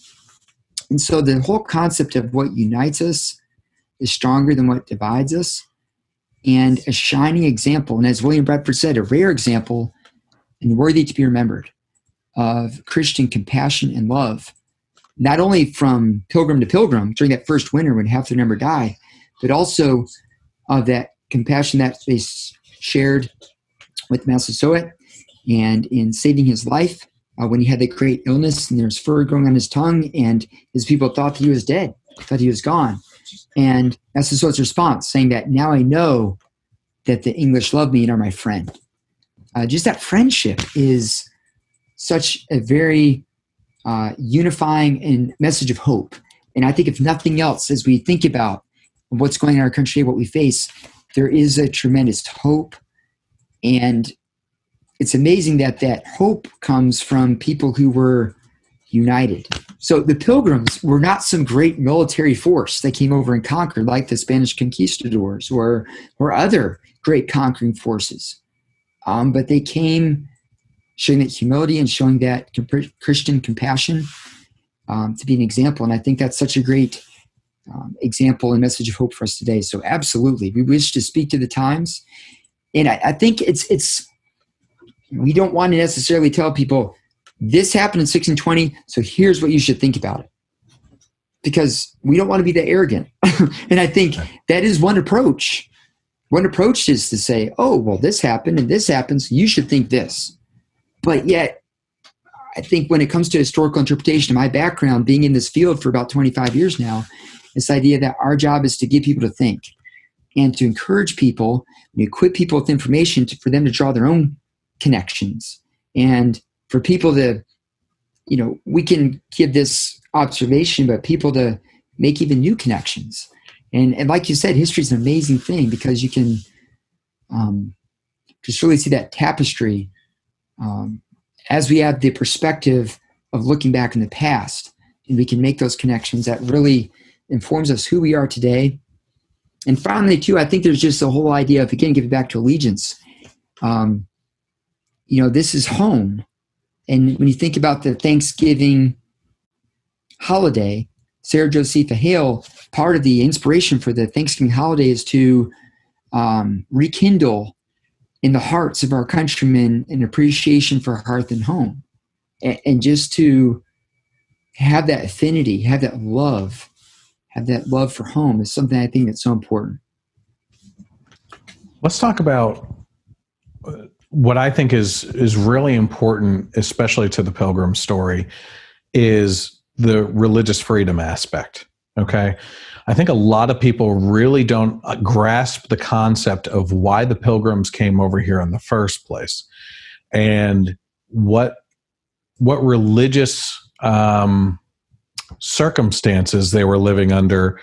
And so the whole concept of what unites us is stronger than what divides us. And a shining example, and as William Bradford said, a rare example and worthy to be remembered of Christian compassion and love, not only from pilgrim to pilgrim during that first winter when half their number died, but also of that compassion that they shared with Massasoit and in saving his life when he had that great illness and there was fur growing on his tongue and his people thought that he was dead, thought he was gone. And Massasoit's response saying that, now I know that the English love me and are my friend. Just that friendship is such a very unifying and message of hope. And I think if nothing else, as we think about what's going on in our country, what we face, there is a tremendous hope. And it's amazing that that hope comes from people who were united. So the Pilgrims were not some great military force that came over and conquered like the Spanish conquistadors or other great conquering forces. But they came showing that humility and showing that Christian compassion to be an example. And I think that's such a great example and message of hope for us today. So absolutely, we wish to speak to the times. And I think it's we don't want to necessarily tell people this happened in 1620, so here's what you should think about it. Because we don't want to be that arrogant. And I think that is one approach. One approach is to say, oh, well, this happened and this happens. You should think this. But yet, I think when it comes to historical interpretation, my background being in this field for about 25 years now, this idea that our job is to get people to think and to encourage people and equip people with information for them to draw their own connections. And for people to, we can give this observation, but people to make even new connections. And like you said, history is an amazing thing because you can just really see that tapestry as we have the perspective of looking back in the past, and we can make those connections that really informs us who we are today. And finally, too, I think there's just the whole idea of, again, giving back to allegiance. This is home. And when you think about the Thanksgiving holiday, Sarah Josepha Hale, part of the inspiration for the Thanksgiving holiday is to rekindle in the hearts of our countrymen an appreciation for hearth and home, and just to have that affinity, have that love for home is something I think that's so important. Let's talk about what I think is really important, especially to the Pilgrim story, is the religious freedom aspect. Okay. I think a lot of people really don't grasp the concept of why the Pilgrims came over here in the first place, and what religious circumstances they were living under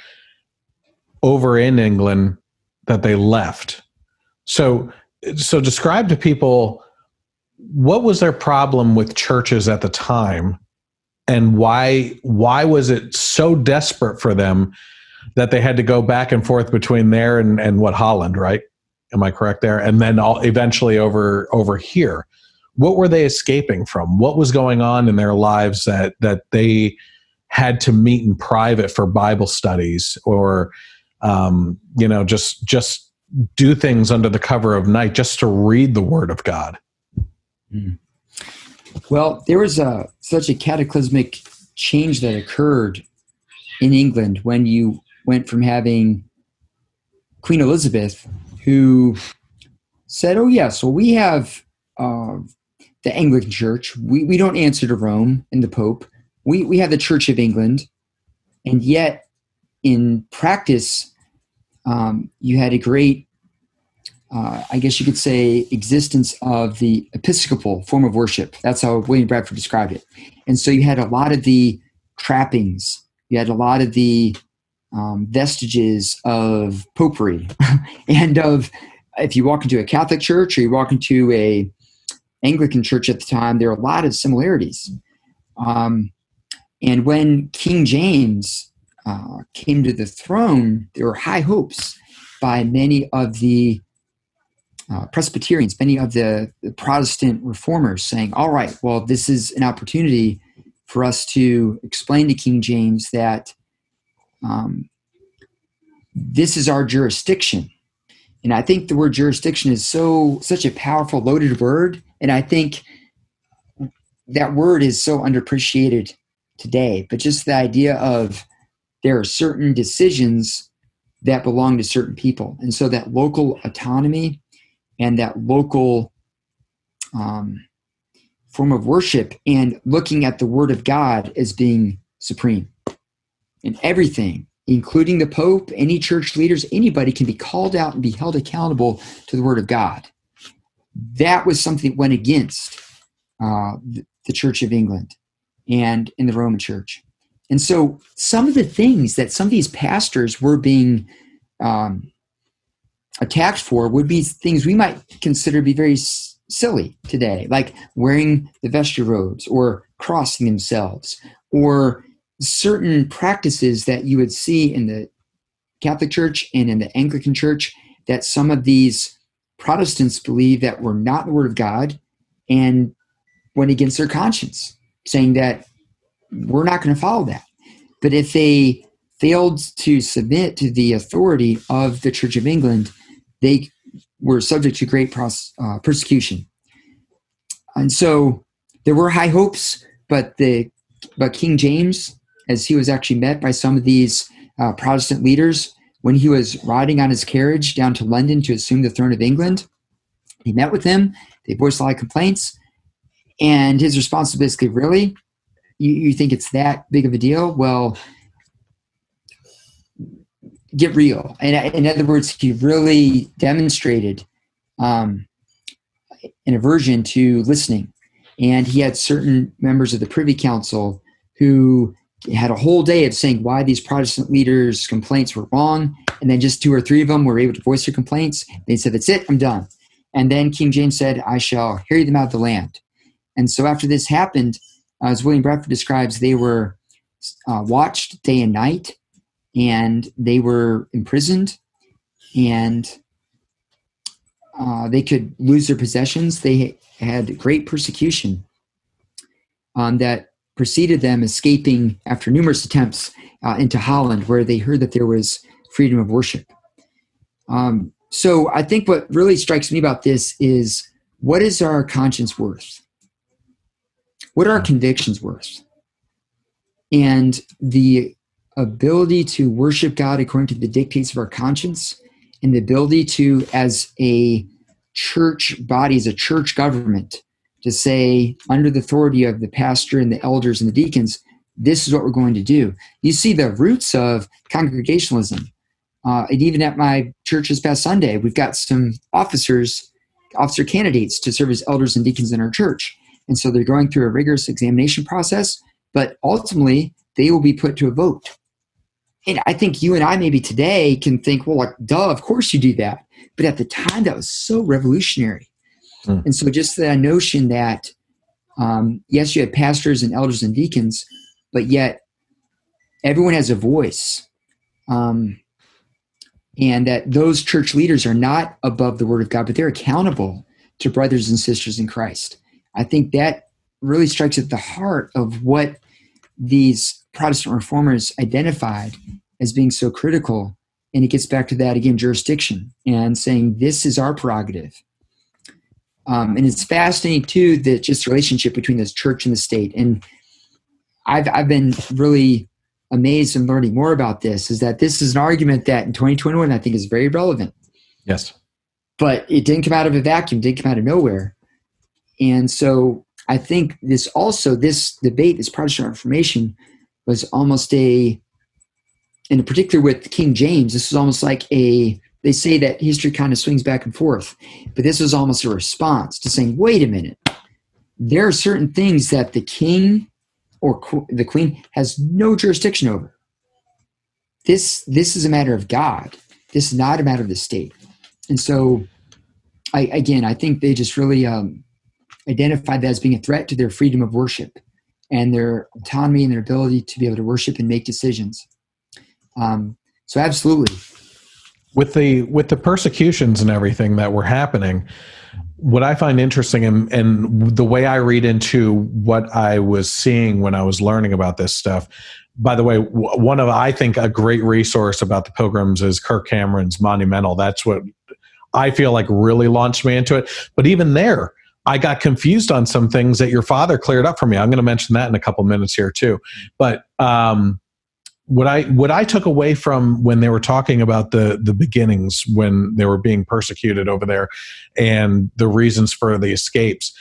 over in England that they left. So describe to people, what was their problem with churches at the time, and why was it so desperate for them that they had to go back and forth between there and Holland, right? Am I correct there? And then eventually over here. What were they escaping from? What was going on in their lives that they had to meet in private for Bible studies, or just do things under the cover of night just to read the Word of God? Well, there was such a cataclysmic change that occurred in England when you went from having Queen Elizabeth, who said, oh yes, well, we have the Anglican Church. We don't answer to Rome and the Pope. We have the Church of England. And yet, in practice, you had a great, I guess you could say, existence of the Episcopal form of worship. That's how William Bradford described it. And so you had a lot of the trappings. You had a lot of the vestiges of popery and of, if you walk into a Catholic church or you walk into a Anglican church at the time, there are a lot of similarities. And when King James came to the throne, there were high hopes by many of the Presbyterians, many of the Protestant reformers, saying, all right, well, this is an opportunity for us to explain to King James that this is our jurisdiction. And I think the word jurisdiction is such a powerful, loaded word. And I think that word is so underappreciated today. But just the idea of there are certain decisions that belong to certain people. And so that local autonomy and that local form of worship, and looking at the Word of God as being supreme. And everything, including the Pope, any church leaders, anybody can be called out and be held accountable to the Word of God. That was something that went against the Church of England and in the Roman Church. And so some of the things that some of these pastors were being attacked for would be things we might consider to be very silly today, like wearing the vesture robes or crossing themselves, or certain practices that you would see in the Catholic Church and in the Anglican Church that some of these Protestants believe that were not the Word of God and went against their conscience, saying that we're not going to follow that. But if they failed to submit to the authority of the Church of England, they were subject to great persecution. And so there were high hopes, but King James, as he was actually met by some of these Protestant leaders when he was riding on his carriage down to London to assume the throne of England, he met with them. They voiced a lot of complaints. And his response was basically, really? You think it's that big of a deal? Well, get real. And in other words, he really demonstrated an aversion to listening. And he had certain members of the Privy Council who had a whole day of saying why these Protestant leaders' complaints were wrong. And then just 2 or 3 of them were able to voice their complaints. They said, that's it, I'm done. And then King James said, I shall harry them out of the land. And so after this happened, as William Bradford describes, they were watched day and night, and they were imprisoned, and they could lose their possessions. They had great persecution that preceded them escaping after numerous attempts into Holland, where they heard that there was freedom of worship. So I think what really strikes me about this is, what is our conscience worth? What are our convictions worth? And the ability to worship God according to the dictates of our conscience, and the ability to, as a church body, as a church government, to say, under the authority of the pastor and the elders and the deacons, this is what we're going to do. You see the roots of congregationalism. And even at my church this past Sunday, we've got some officer candidates to serve as elders and deacons in our church. And so they're going through a rigorous examination process, but ultimately they will be put to a vote. And I think you and I maybe today can think, well, like, duh, of course you do that. But at the time, that was so revolutionary. And so just the notion that, yes, you had pastors and elders and deacons, but yet everyone has a voice. And that those church leaders are not above the word of God, but they're accountable to brothers and sisters in Christ. I think that really strikes at the heart of what these Protestant reformers identified as being so critical. And it gets back to that, again, jurisdiction, and saying this is our prerogative. And it's fascinating, too, that just the relationship between the church and the state. And I've been really amazed in learning more about this, is that this is an argument that in 2021, I think is very relevant. Yes. But it didn't come out of a vacuum, didn't come out of nowhere. And so I think this debate, this Protestant Reformation, was almost and in particular with King James, this was almost like they say that history kind of swings back and forth, but this was almost a response to saying, wait a minute, there are certain things that the king or the queen has no jurisdiction over. This is a matter of God. This is not a matter of the state. And so, I think they just really identified that as being a threat to their freedom of worship and their autonomy and their ability to be able to worship and make decisions. So absolutely. With the persecutions and everything that were happening, what I find interesting, and the way I read into what I was seeing when I was learning about this stuff, by the way, one of, I think, a great resource about the Pilgrims is Kirk Cameron's Monumental. That's what I feel like really launched me into it. But even there, I got confused on some things that your father cleared up for me. I'm going to mention that in a couple minutes here too. But what I took away from when they were talking about the beginnings, when they were being persecuted over there and the reasons for the escapes,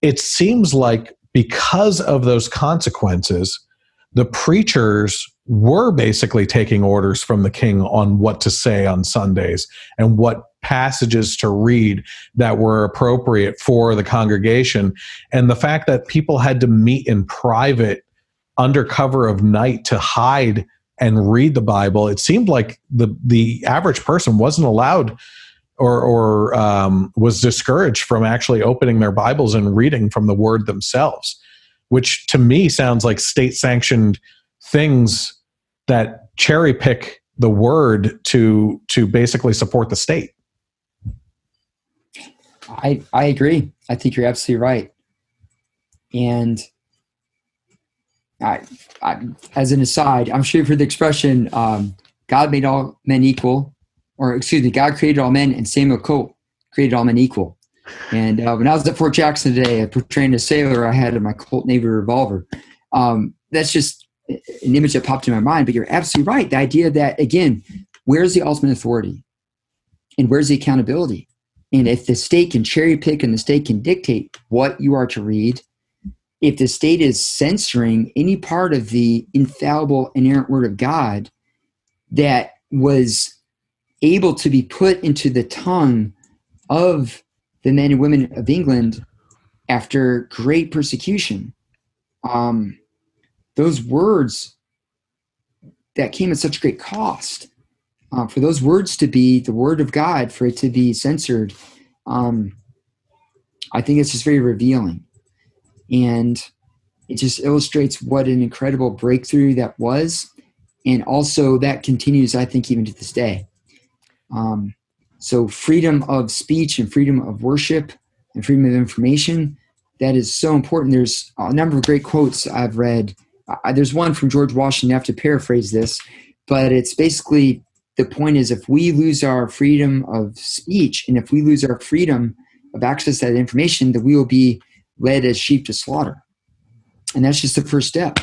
it seems like because of those consequences, the preachers were basically taking orders from the king on what to say on Sundays and what passages to read that were appropriate for the congregation. And the fact that people had to meet in private under cover of night to hide and read the Bible, it seemed like the average person wasn't allowed or was discouraged from actually opening their Bibles and reading from the Word themselves, which to me sounds like state-sanctioned things that cherry pick the Word to basically support the state. I agree. I think you're absolutely right. And I, as an aside, I'm sure you've heard the expression, God made all men equal, or excuse me, God created all men and Samuel Colt created all men equal. And when I was at Fort Jackson today, portraying a sailor, I had my Colt Navy revolver. That's just an image that popped in my mind, but you're absolutely right. The idea that, again, where's the ultimate authority and where's the accountability? And if the state can cherry pick and the state can dictate what you are to read, if the state is censoring any part of the infallible, inerrant Word of God that was able to be put into the tongue of the men and women of England after great persecution, those words that came at such great cost, for those words to be the Word of God, for it to be censored, I think it's just very revealing. And it just illustrates what an incredible breakthrough that was. And also that continues, I think, even to this day. So freedom of speech and freedom of worship and freedom of information, that is so important. There's a number of great quotes I've read. There's one from George Washington. I have to paraphrase this, but it's basically, the point is, if we lose our freedom of speech and if we lose our freedom of access to that information, that we will be led as sheep to slaughter. And that's just the first step.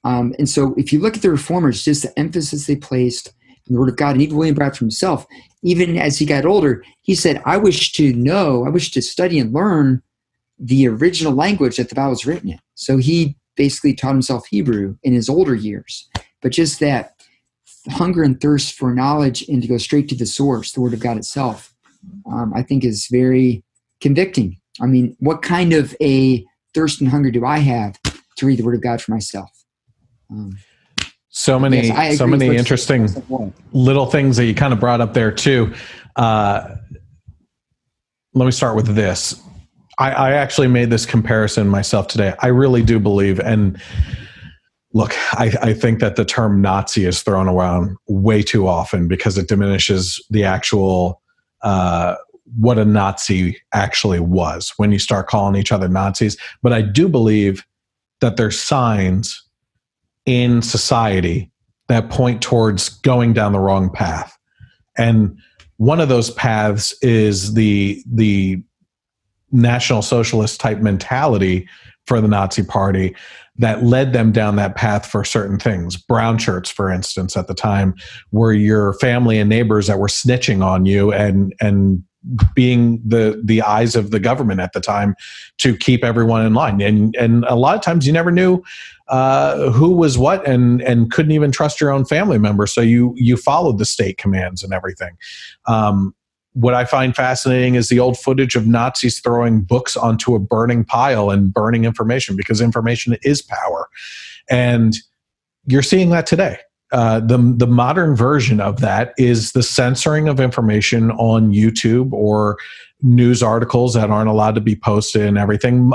And so if you look at the reformers, just the emphasis they placed in the Word of God, and even William Bradford himself, even as he got older, he said, I wish to study and learn the original language that the Bible was written in. So he basically taught himself Hebrew in his older years. But just that hunger and thirst for knowledge and to go straight to the source, the Word of God itself, I think is very convicting. I mean, what kind of a thirst and hunger do I have to read the Word of God for myself? So many interesting little things that you kind of brought up there too. Let me start with this. I actually made this comparison myself today. I really do believe, and look, I think that the term Nazi is thrown around way too often because it diminishes the actual what a Nazi actually was when you start calling each other Nazis. But I do believe that there's signs in society that point towards going down the wrong path. And one of those paths is the National Socialist type mentality for the Nazi Party that led them down that path for certain things. Brown shirts, for instance, at the time, were your family and neighbors that were snitching on you and being the eyes of the government at the time to keep everyone in line. And a lot of times you never knew who was what and couldn't even trust your own family members. So you followed the state commands and everything. What I find fascinating is the old footage of Nazis throwing books onto a burning pile and burning information, because information is power. And you're seeing that today. The modern version of that is the censoring of information on YouTube or news articles that aren't allowed to be posted and everything.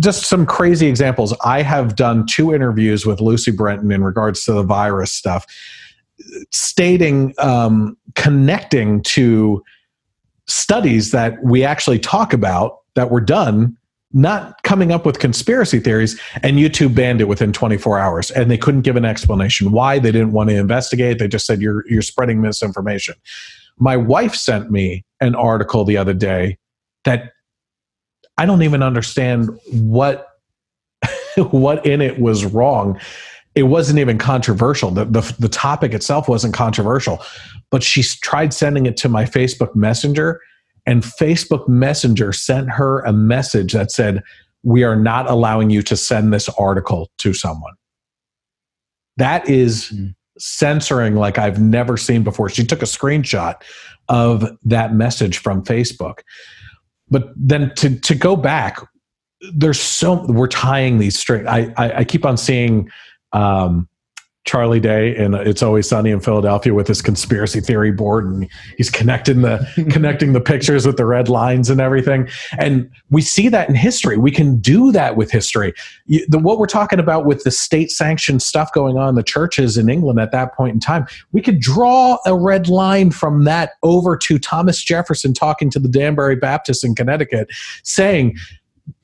Just some crazy examples. I have done 2 interviews with Lucy Brenton in regards to the virus stuff, stating, connecting to studies that we actually talk about that were done, not coming up with conspiracy theories, and YouTube banned it within 24 hours. And they couldn't give an explanation why. They didn't want to investigate. They just said, you're spreading misinformation. My wife sent me an article the other day that I don't even understand what in it was wrong. It wasn't even controversial. The topic itself wasn't controversial, but she tried sending it to my Facebook Messenger, and Facebook Messenger sent her a message that said, we are not allowing you to send this article to someone. That is censoring like I've never seen before. She took a screenshot of that message from Facebook. But then to go back, we're tying these strings. I keep on seeing Charlie Day and It's Always Sunny in Philadelphia with his conspiracy theory board, and he's connecting the pictures with the red lines and everything. And we see that in history. We can do that with history. What we're talking about with the state-sanctioned stuff going on in the churches in England at that point in time, we could draw a red line from that over to Thomas Jefferson talking to the Danbury Baptists in Connecticut, saying,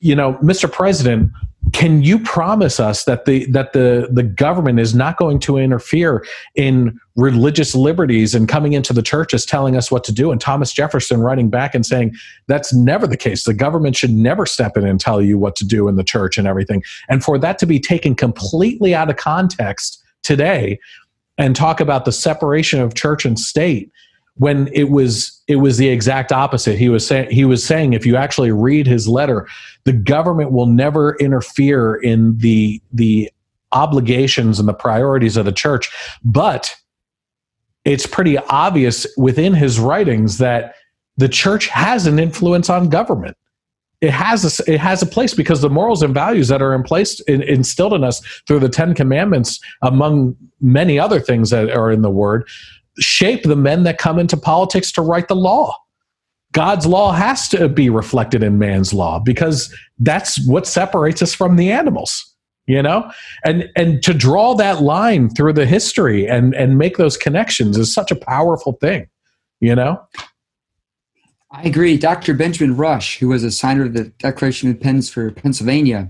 Mr. President, can you promise us that the government is not going to interfere in religious liberties and coming into the churches telling us what to do? And Thomas Jefferson writing back and saying, that's never the case. The government should never step in and tell you what to do in the church and everything. And for that to be taken completely out of context today and talk about the separation of church and state, when it was the exact opposite. He was saying if you actually read his letter, the government will never interfere in the obligations and the priorities of the church. But it's pretty obvious within his writings that the church has an influence on government. It has a place because the morals and values that are instilled in us through the Ten Commandments, among many other things that are in the Word, shape the men that come into politics to write the law. God's law has to be reflected in man's law because that's what separates us from the animals, and to draw that line through the history and make those connections is such a powerful thing. I agree. Dr. Benjamin Rush, who was a signer of the Declaration of Independence for Pennsylvania,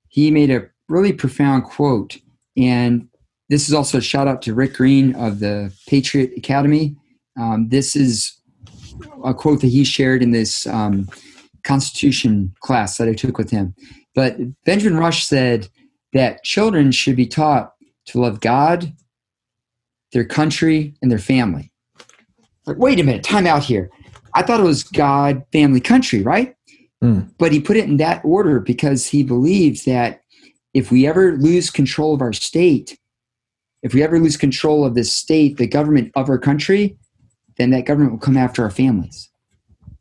he made a really profound quote. And this is also a shout out to Rick Green of the Patriot Academy. This is a quote that he shared in this Constitution class that I took with him. But Benjamin Rush said that children should be taught to love God, their country, and their family. Like, wait a minute, time out here. I thought it was God, family, country, right? But he put it in that order because he believes that if we ever lose control of our state, if we ever lose control of this state, the government of our country, then that government will come after our families.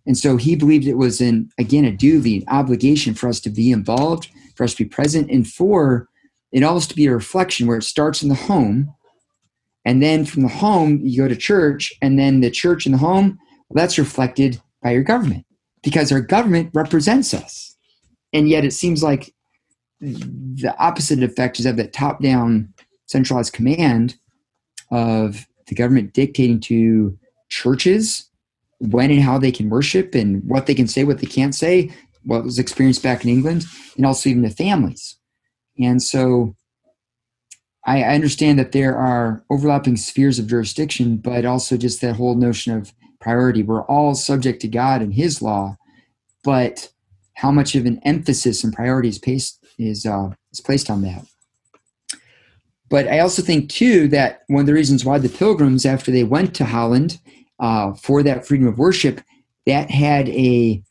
And so he believed it was, a duty, an obligation for us to be involved, for us to be present, and for it almost to be a reflection where it starts in the home. And then from the home, you go to church, and then the church and the home, well, that's reflected by your government because our government represents us. And yet it seems like the opposite effect is of that top-down centralized command of the government dictating to churches when and how they can worship and what they can say, what they can't say, what was experienced back in England, and also even the families. And so I understand that there are overlapping spheres of jurisdiction, but also just that whole notion of priority. We're all subject to God and his law, but how much of an emphasis and priority is placed on that. But I also think, too, that one of the reasons why the Pilgrims, after they went to Holland for that freedom of worship, that had a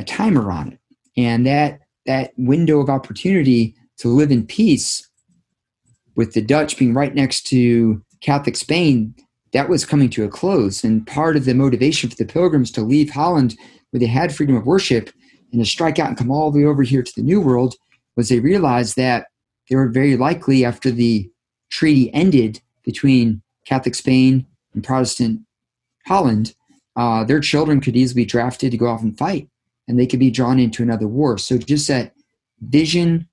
timer on it. And that window of opportunity to live in peace with the Dutch being right next to Catholic Spain, that was coming to a close. And part of the motivation for the Pilgrims to leave Holland, where they had freedom of worship, and to strike out and come all the way over here to the New World, was they realized that they were very likely, after the treaty ended between Catholic Spain and Protestant Holland, their children could easily be drafted to go off and fight, and they could be drawn into another war. So just that vision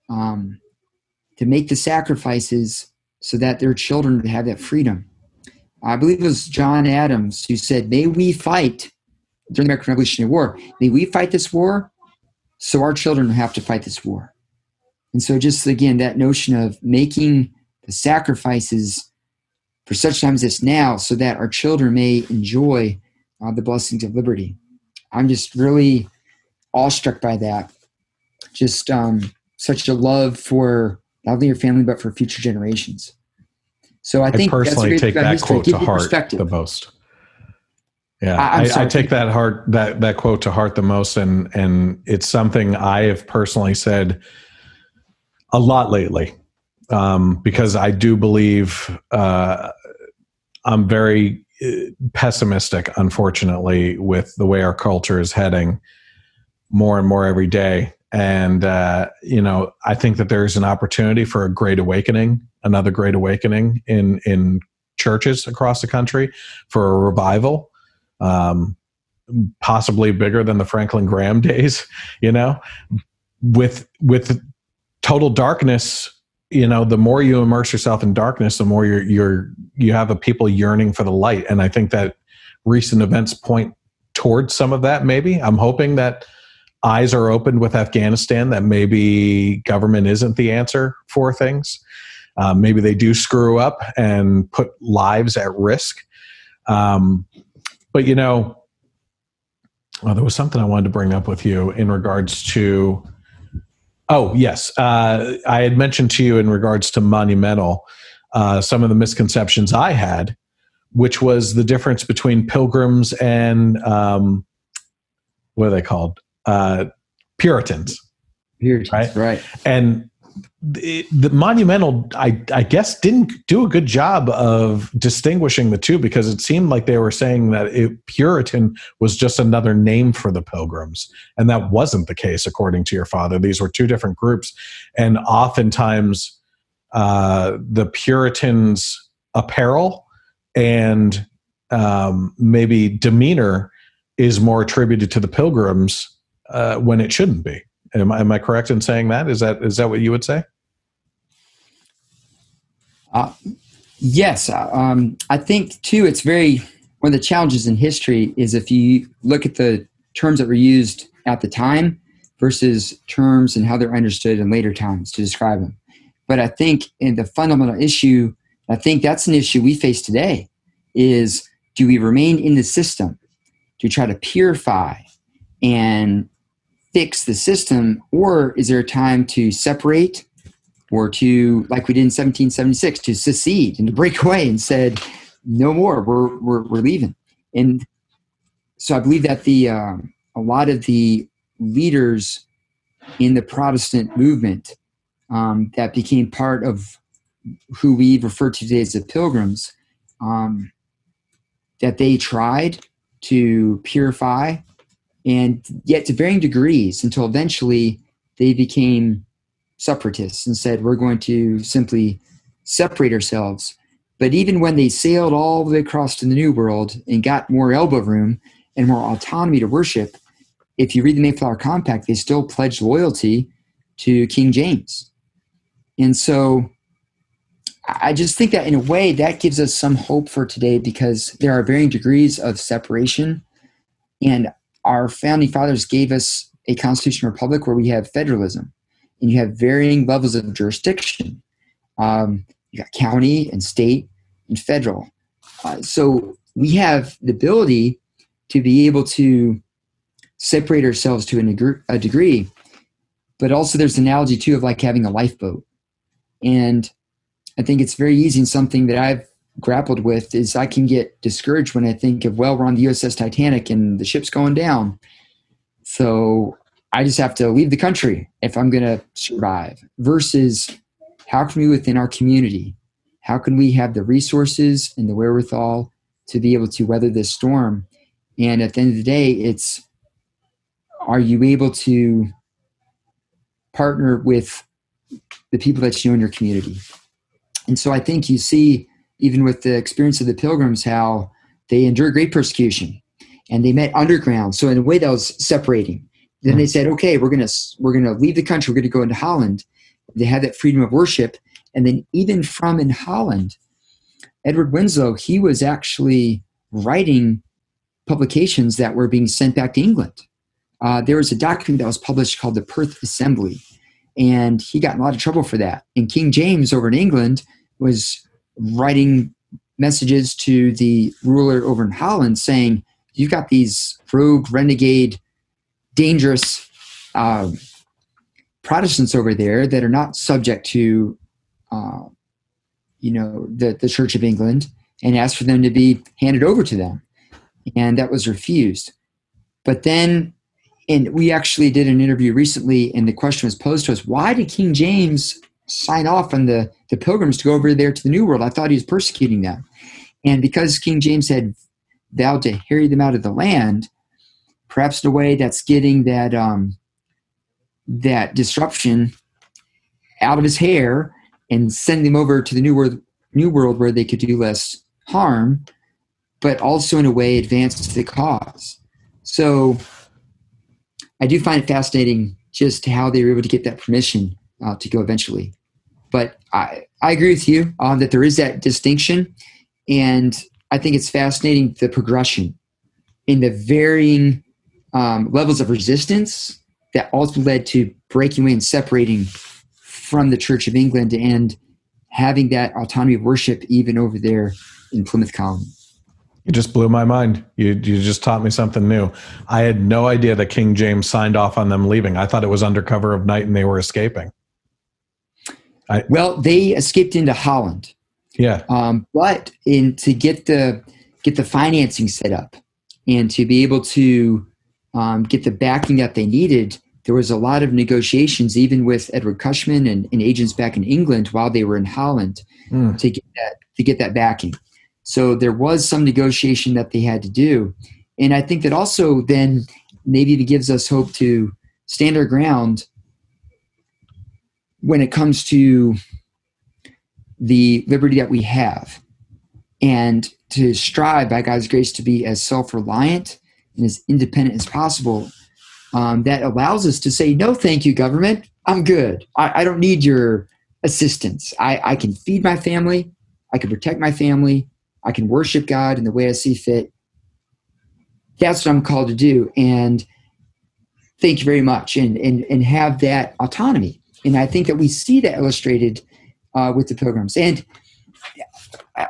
to make the sacrifices so that their children would have that freedom. I believe it was John Adams who said, may we fight during the American Revolutionary War. May we fight this war so our children don't have to fight this war. And so just, again, that notion of making the sacrifices for such times as now so that our children may enjoy the blessings of liberty. I'm just really awestruck by that. Just such a love for not only your family, but for future generations. So I think personally take that quote to heart the most. Yeah, I take that quote to heart the most, and it's something I have personally said a lot lately, because I do believe I'm very pessimistic, unfortunately, with the way our culture is heading more and more every day. And, I think that there's an opportunity for a great awakening, another great awakening in churches across the country, for a revival, possibly bigger than the Franklin Graham days, with total darkness. The more you immerse yourself in darkness, the more you have a people yearning for the light. And I think that recent events point towards some of that. Maybe I'm hoping that eyes are opened with Afghanistan, that maybe government isn't the answer for things. Maybe they do screw up and put lives at risk. But there was something I wanted to bring up with you in regards to. Oh, yes. I had mentioned to you in regards to Monumental, some of the misconceptions I had which was the difference between pilgrims and what are they called? Puritans. Puritans, right. And the monumental, I guess, didn't do a good job of distinguishing the two, because it seemed like they were saying that Puritan was just another name for the pilgrims. And that wasn't the case, according to your father. These were two different groups. And oftentimes the Puritans' apparel and maybe demeanor is more attributed to the pilgrims when it shouldn't be. Am I correct in saying that? Is that what you would say? Yes. I think, too, it's one of the challenges in history is if you look at the terms that were used at the time versus terms and how they're understood in later times to describe them. But I think in the fundamental issue, I think that's an issue we face today, is do we remain in the system? Do we try to purify and fix the system, or is there a time to separate, or to, like we did in 1776, to secede and to break away and said, no more, we're leaving? And so I believe that a lot of the leaders in the Protestant movement that became part of who we refer to today as the Pilgrims, that they tried to purify, and yet to varying degrees, until eventually they became separatists and said, we're going to simply separate ourselves. But even when they sailed all the way across to the New World and got more elbow room and more autonomy to worship, if you read the Mayflower Compact, they still pledged loyalty to King James. And so I just think that in a way that gives us some hope for today, because there are varying degrees of separation, and our founding fathers gave us a constitutional republic where we have federalism, and you have varying levels of jurisdiction. You got county and state and federal. So we have the ability to be able to separate ourselves to a degree, but also there's an analogy too of like having a lifeboat. And I think it's very easy, and something that I've grappled with is I can get discouraged when I think of, well, we're on the USS Titanic and the ship's going down, so I just have to leave the country if I'm going to survive, versus how can we, within our community, how can we have the resources and the wherewithal to be able to weather this storm? And at the end of the day, it's, are you able to partner with the people that you know in your community? And so I think you see, even with the experience of the Pilgrims, how they endured great persecution and they met underground. So in a way that was separating. Then they said, okay, we're going to leave the country. We're going to go into Holland. They had that freedom of worship. And then even from in Holland, Edward Winslow, he was actually writing publications that were being sent back to England. There was a document that was published called the Perth Assembly, and he got in a lot of trouble for that. And King James over in England was writing messages to the ruler over in Holland saying, you've got these rogue, renegade, dangerous Protestants over there that are not subject to the Church of England, and asked for them to be handed over to them. And that was refused. But then, and we actually did an interview recently, and the question was posed to us, why did King James sign off on the Pilgrims to go over there to the New World? I thought he was persecuting them. And because King James had vowed to harry them out of the land, perhaps in a way that's getting that disruption out of his hair and sending them over to the New World where they could do less harm, but also in a way advance the cause. So I do find it fascinating just how they were able to get that permission to go eventually. But I agree with you that there is that distinction, and I think it's fascinating the progression in the varying levels of resistance that ultimately led to breaking away and separating from the Church of England and having that autonomy of worship even over there in Plymouth Colony. You just blew my mind. You just taught me something new. I had no idea that King James signed off on them leaving. I thought it was under cover of night and they were escaping. Well, they escaped into Holland. Yeah. But to get the financing set up and to be able to get the backing that they needed, there was a lot of negotiations, even with Edward Cushman and agents back in England while they were in Holland, to get that backing. So there was some negotiation that they had to do. And I think that also then maybe it gives us hope to stand our ground when it comes to the liberty that we have, and to strive by God's grace to be as self-reliant and as independent as possible. That allows us to say, no, thank you, government. I'm good. I don't need your assistance. I can feed my family. I can protect my family. I can worship God in the way I see fit. That's what I'm called to do. And thank you very much. And have that autonomy. And I think that we see that illustrated with the Pilgrims. And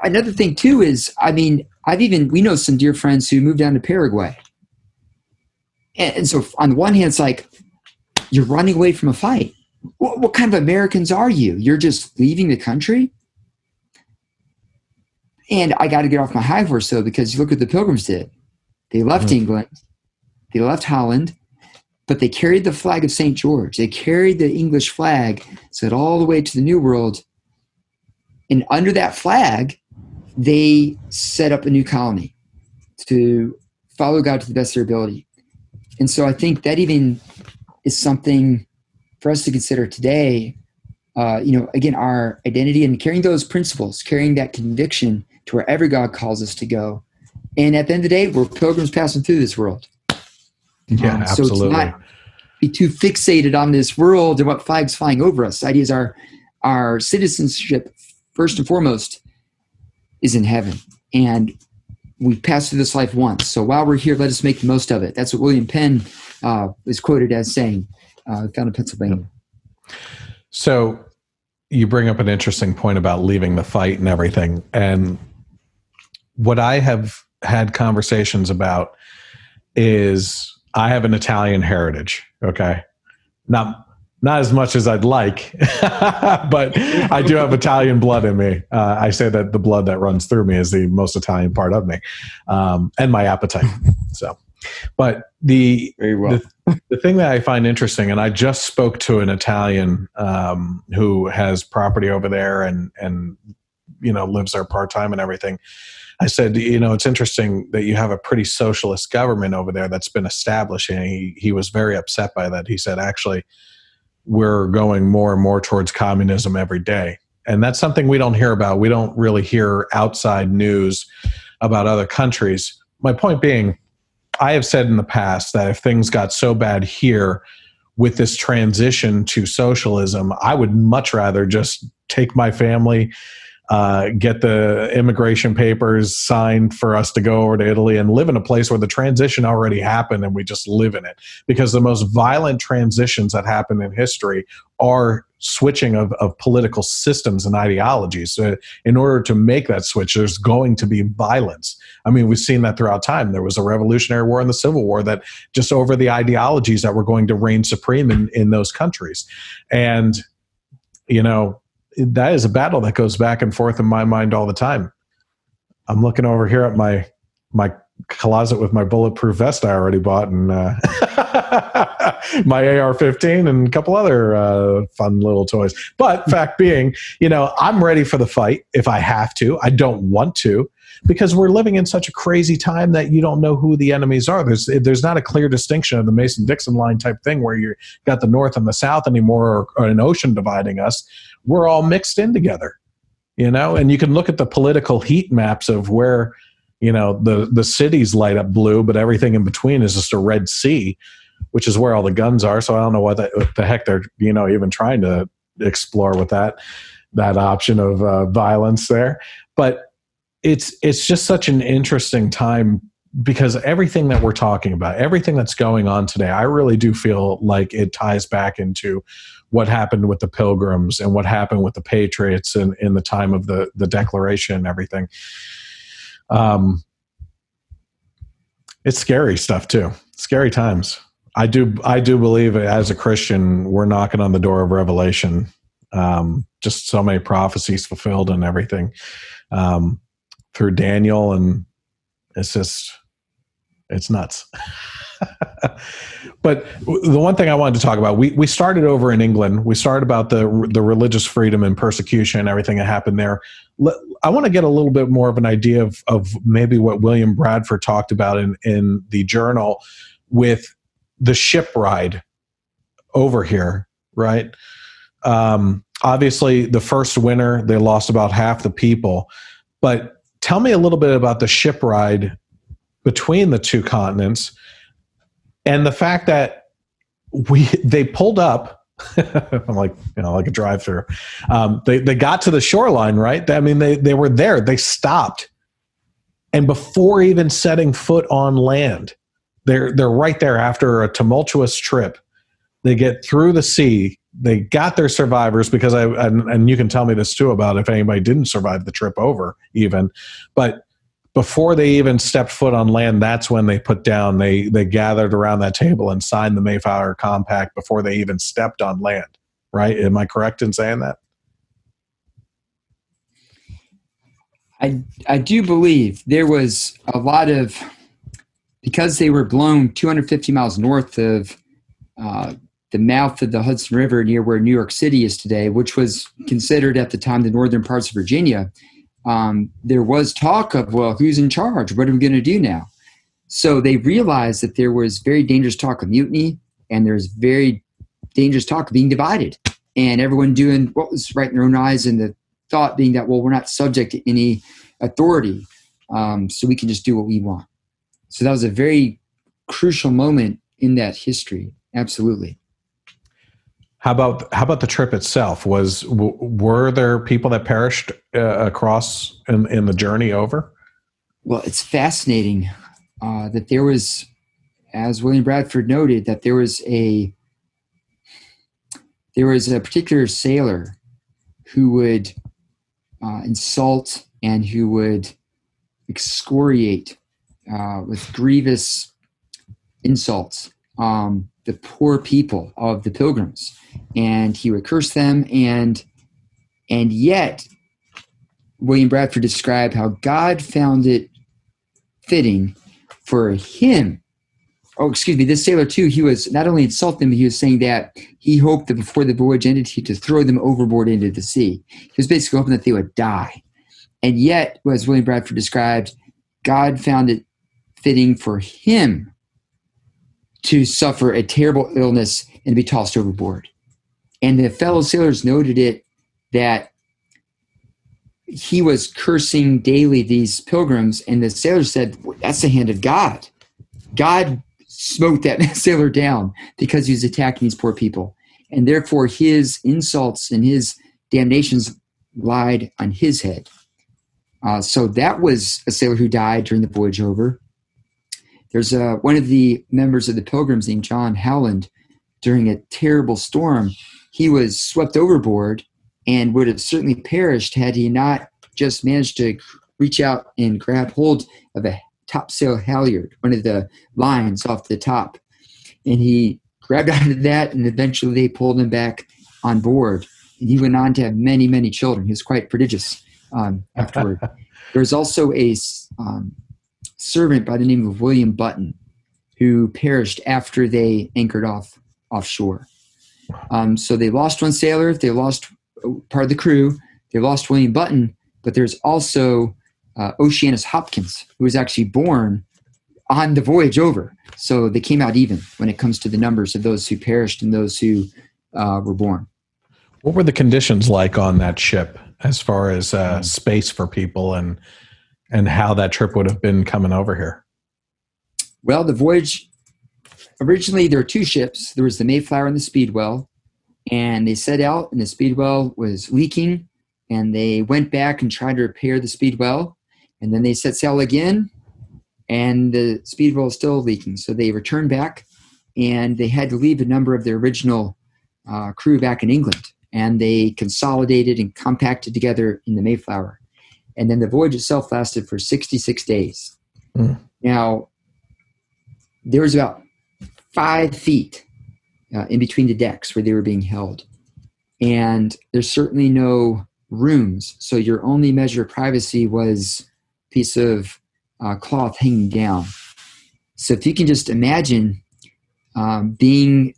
another thing too is, we know some dear friends who moved down to Paraguay. And so on the one hand, it's like, you're running away from a fight. What kind of Americans are you? You're just leaving the country? And I got to get off my high horse though, because look what the Pilgrims did. They left England, they left Holland, but they carried the flag of St. George. They carried the English flag, so all the way to the New World. And under that flag, they set up a new colony to follow God to the best of their ability. And so I think that even is something for us to consider today. Again, our identity and carrying those principles, carrying that conviction to wherever God calls us to go. And at the end of the day, we're pilgrims passing through this world. Yeah, absolutely. So to not be too fixated on this world and what flag's flying over us. The idea is our citizenship, first and foremost, is in heaven. And we pass through this life once. So while we're here, let us make the most of it. That's what William Penn is quoted as saying, found in Pennsylvania. So you bring up an interesting point about leaving the fight and everything. And what I have had conversations about is I have an Italian heritage. Okay. Not as much as I'd like, but I do have Italian blood in me. I say that the blood that runs through me is the most Italian part of me, and my appetite. So, but the thing that I find interesting, and I just spoke to an Italian who has property over there and lives there part time and everything. I said, it's interesting that you have a pretty socialist government over there that's been established, and he was very upset by that. He said, actually, we're going more and more towards communism every day. And that's something we don't hear about. We don't really hear outside news about other countries. My point being, I have said in the past that if things got so bad here with this transition to socialism, I would much rather just take my family, get the immigration papers signed for us to go over to Italy and live in a place where the transition already happened and we just live in it. Because the most violent transitions that happen in history are switching of political systems and ideologies. So in order to make that switch, there's going to be violence. I mean, we've seen that throughout time. There was a Revolutionary War and the Civil War that just over the ideologies that were going to reign supreme in those countries. And, that is a battle that goes back and forth in my mind all the time. I'm looking over here at my closet with my bulletproof vest I already bought, and my AR-15 and a couple other fun little toys. But fact being, I'm ready for the fight if I have to. I don't want to, because we're living in such a crazy time that you don't know who the enemies are. There's not a clear distinction of the Mason-Dixon line type thing where you got the North and the South anymore, or an ocean dividing us. We're all mixed in together, and you can look at the political heat maps of where, the cities light up blue, but everything in between is just a red sea, which is where all the guns are. So I don't know what the heck they're, even trying to explore with that option of violence there. But it's just such an interesting time, because everything that we're talking about, everything that's going on today, I really do feel like it ties back into what happened with the Pilgrims and what happened with the Patriots in the time of the Declaration and everything. It's scary stuff too. Scary times. I do believe as a Christian, we're knocking on the door of revelation Just so many prophecies fulfilled and everything through Daniel, and it's nuts. But the one thing I wanted to talk about, we started over in England. We started about the religious freedom and persecution and everything that happened there. I want to get a little bit more of an idea of maybe what William Bradford talked about in the journal with the ship ride over here, right? Obviously, the first winter, they lost about half the people. But tell me a little bit about the ship ride between the two continents and the fact that they pulled up, like a drive-through. They got to the shoreline, right? I mean, they were there. They stopped, and before even setting foot on land, they're right there after a tumultuous trip. They get through the sea. They got their survivors, because and you can tell me this too about if anybody didn't survive the trip over even, but before they even stepped foot on land, that's when they put down, they gathered around that table and signed the Mayflower Compact before they even stepped on land, right? Am I correct in saying that? I do believe there was a lot of, because they were blown 250 miles north of the mouth of the Hudson River near where New York City is today, which was considered at the time the northern parts of Virginia. There was talk of, well, who's in charge? What are we going to do now? So they realized that there was very dangerous talk of mutiny, and there's very dangerous talk of being divided, and everyone doing what was right in their own eyes, and the thought being that, well, we're not subject to any authority, so we can just do what we want. So that was a very crucial moment in that history. Absolutely. How about the trip itself? Were there people that perished across in the journey over? Well, it's fascinating that there was, as William Bradford noted, that there was a particular sailor who would insult and who would excoriate with grievous insults the poor people of the Pilgrims, and he would curse them, and yet William Bradford described how God found it fitting for him. Oh, excuse me, this sailor too, he was not only insulting them, he was saying that he hoped that before the voyage ended, he could throw them overboard into the sea. He was basically hoping that they would die. And yet, as William Bradford described, God found it fitting for him to suffer a terrible illness and be tossed overboard. And the fellow sailors noted it, that he was cursing daily these pilgrims, and the sailors said, that's the hand of God. God smote that sailor down because he was attacking these poor people. And therefore his insults and his damnations lied on his head. So that was a sailor who died during the voyage over. There's one of the members of the Pilgrims named John Howland. During a terrible storm, he was swept overboard and would have certainly perished had he not just managed to reach out and grab hold of a topsail halyard, one of the lines off the top. And he grabbed onto that, and eventually they pulled him back on board. And he went on to have many, many children. He was quite prodigious afterward. There's also a servant by the name of William Button who perished after they anchored offshore. So they lost one sailor, they lost part of the crew, they lost William Button, but there's also Oceanus Hopkins, who was actually born on the voyage over. So they came out even when it comes to the numbers of those who perished and those who were born. What were the conditions like on that ship as far as space for people and how that trip would have been coming over here? Well, the voyage, originally there were two ships. There was the Mayflower and the Speedwell, and they set out, and the Speedwell was leaking, and they went back and tried to repair the Speedwell, and then they set sail again, and the Speedwell is still leaking. So they returned back, and they had to leave a number of their original crew back in England, and they consolidated and compacted together in the Mayflower. And then the voyage itself lasted for 66 days. Now, there was about 5 feet in between the decks where they were being held. and there's certainly no rooms. So your only measure of privacy was a piece of cloth hanging down. So if you can just imagine being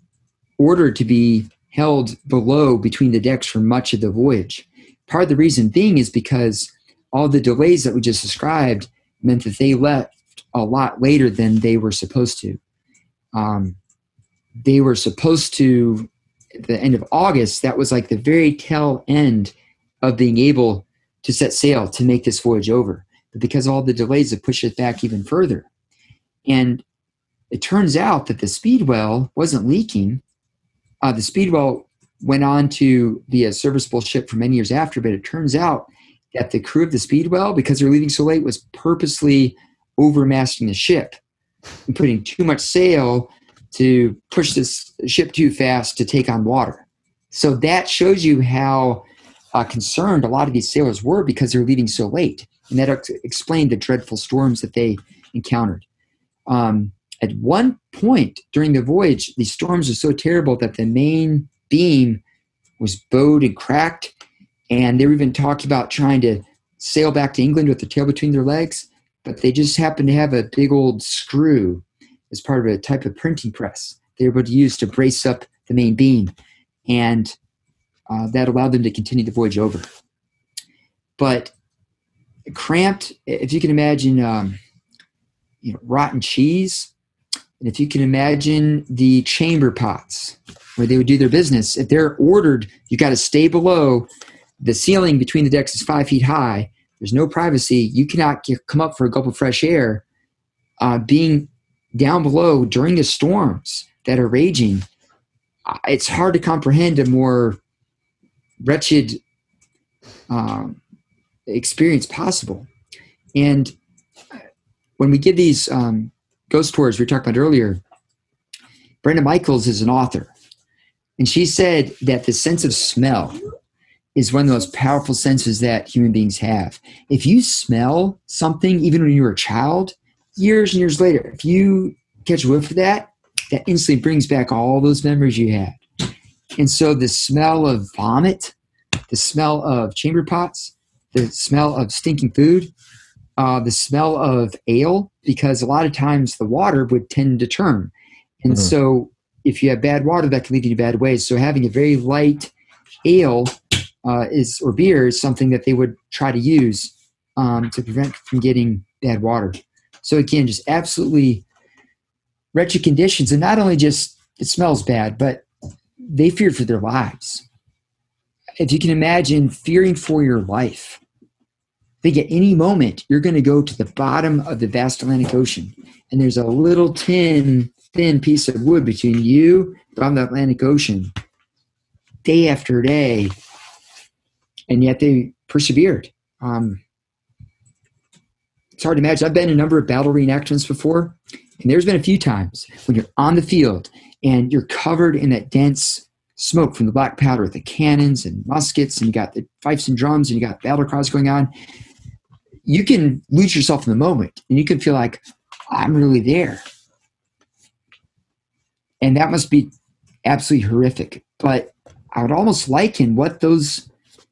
ordered to be held below between the decks for much of the voyage. Part of the reason being is because all the delays that we just described meant that they left a lot later than they were supposed to. They were supposed to, at the end of August, that was like the very tail end of being able to set sail to make this voyage over. But because all the delays have pushed it back even further. And it turns out that the Speedwell wasn't leaking. The Speedwell went on to be a serviceable ship for many years after, but it turns out that the crew of the Speedwell, because they're leaving so late, was purposely overmasting the ship and putting too much sail to push this ship too fast to take on water. So that shows you how concerned a lot of these sailors were because they're leaving so late. And that explained the dreadful storms that they encountered. At one point during the voyage, these storms were so terrible that the main beam was bowed and cracked. And they were even talking about trying to sail back to England with their tail between their legs. But they just happened to have a big old screw as part of a type of printing press they were able to use to brace up the main beam. And that allowed them to continue the voyage over. But cramped, if you can imagine, rotten cheese, and if you can imagine the chamber pots where they would do their business, if they're ordered, you got to stay below. The ceiling between the decks is 5 feet high. There's no privacy. You cannot come up for a gulp of fresh air. Being down below during the storms that are raging, it's hard to comprehend a more wretched experience possible. And when we give these ghost tours we talked about earlier, Brenda Michaels is an author, and she said that the sense of smell is one of the most powerful senses that human beings have. If you smell something, even when you were a child, years and years later, if you catch a whiff of that, that instantly brings back all those memories you had. And so the smell of vomit, the smell of chamber pots, the smell of stinking food, the smell of ale, because a lot of times the water would tend to turn. And so if you have bad water, that can lead you to bad ways. So having a very light ale or beer is something that they would try to use to prevent from getting bad water. So again, just absolutely wretched conditions. And not only just it smells bad, but they feared for their lives. If you can imagine fearing for your life, I think at any moment you're going to go to the bottom of the vast Atlantic Ocean, and there's a little thin piece of wood between you and the Atlantic Ocean day after day, and yet they persevered. It's hard to imagine. I've been in a number of battle reenactments before, and there's been a few times when you're on the field and you're covered in that dense smoke from the black powder with the cannons and muskets, and you got the fifes and drums, and you got battle cries going on. You can lose yourself in the moment, and you can feel like, I'm really there. And that must be absolutely horrific. But I would almost liken what those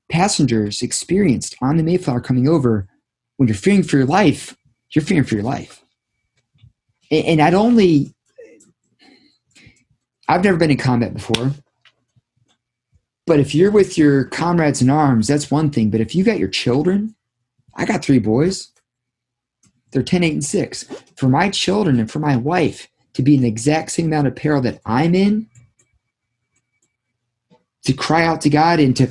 passengers experienced on the Mayflower coming over. When you're fearing for your life, you're fearing for your life. And I've never been in combat before. But if you're with your comrades in arms, that's one thing. But if you got your children, I got 3 boys. They're 10, 8, and 6. For my children and for my wife to be in the exact same amount of peril that I'm in, to cry out to God and to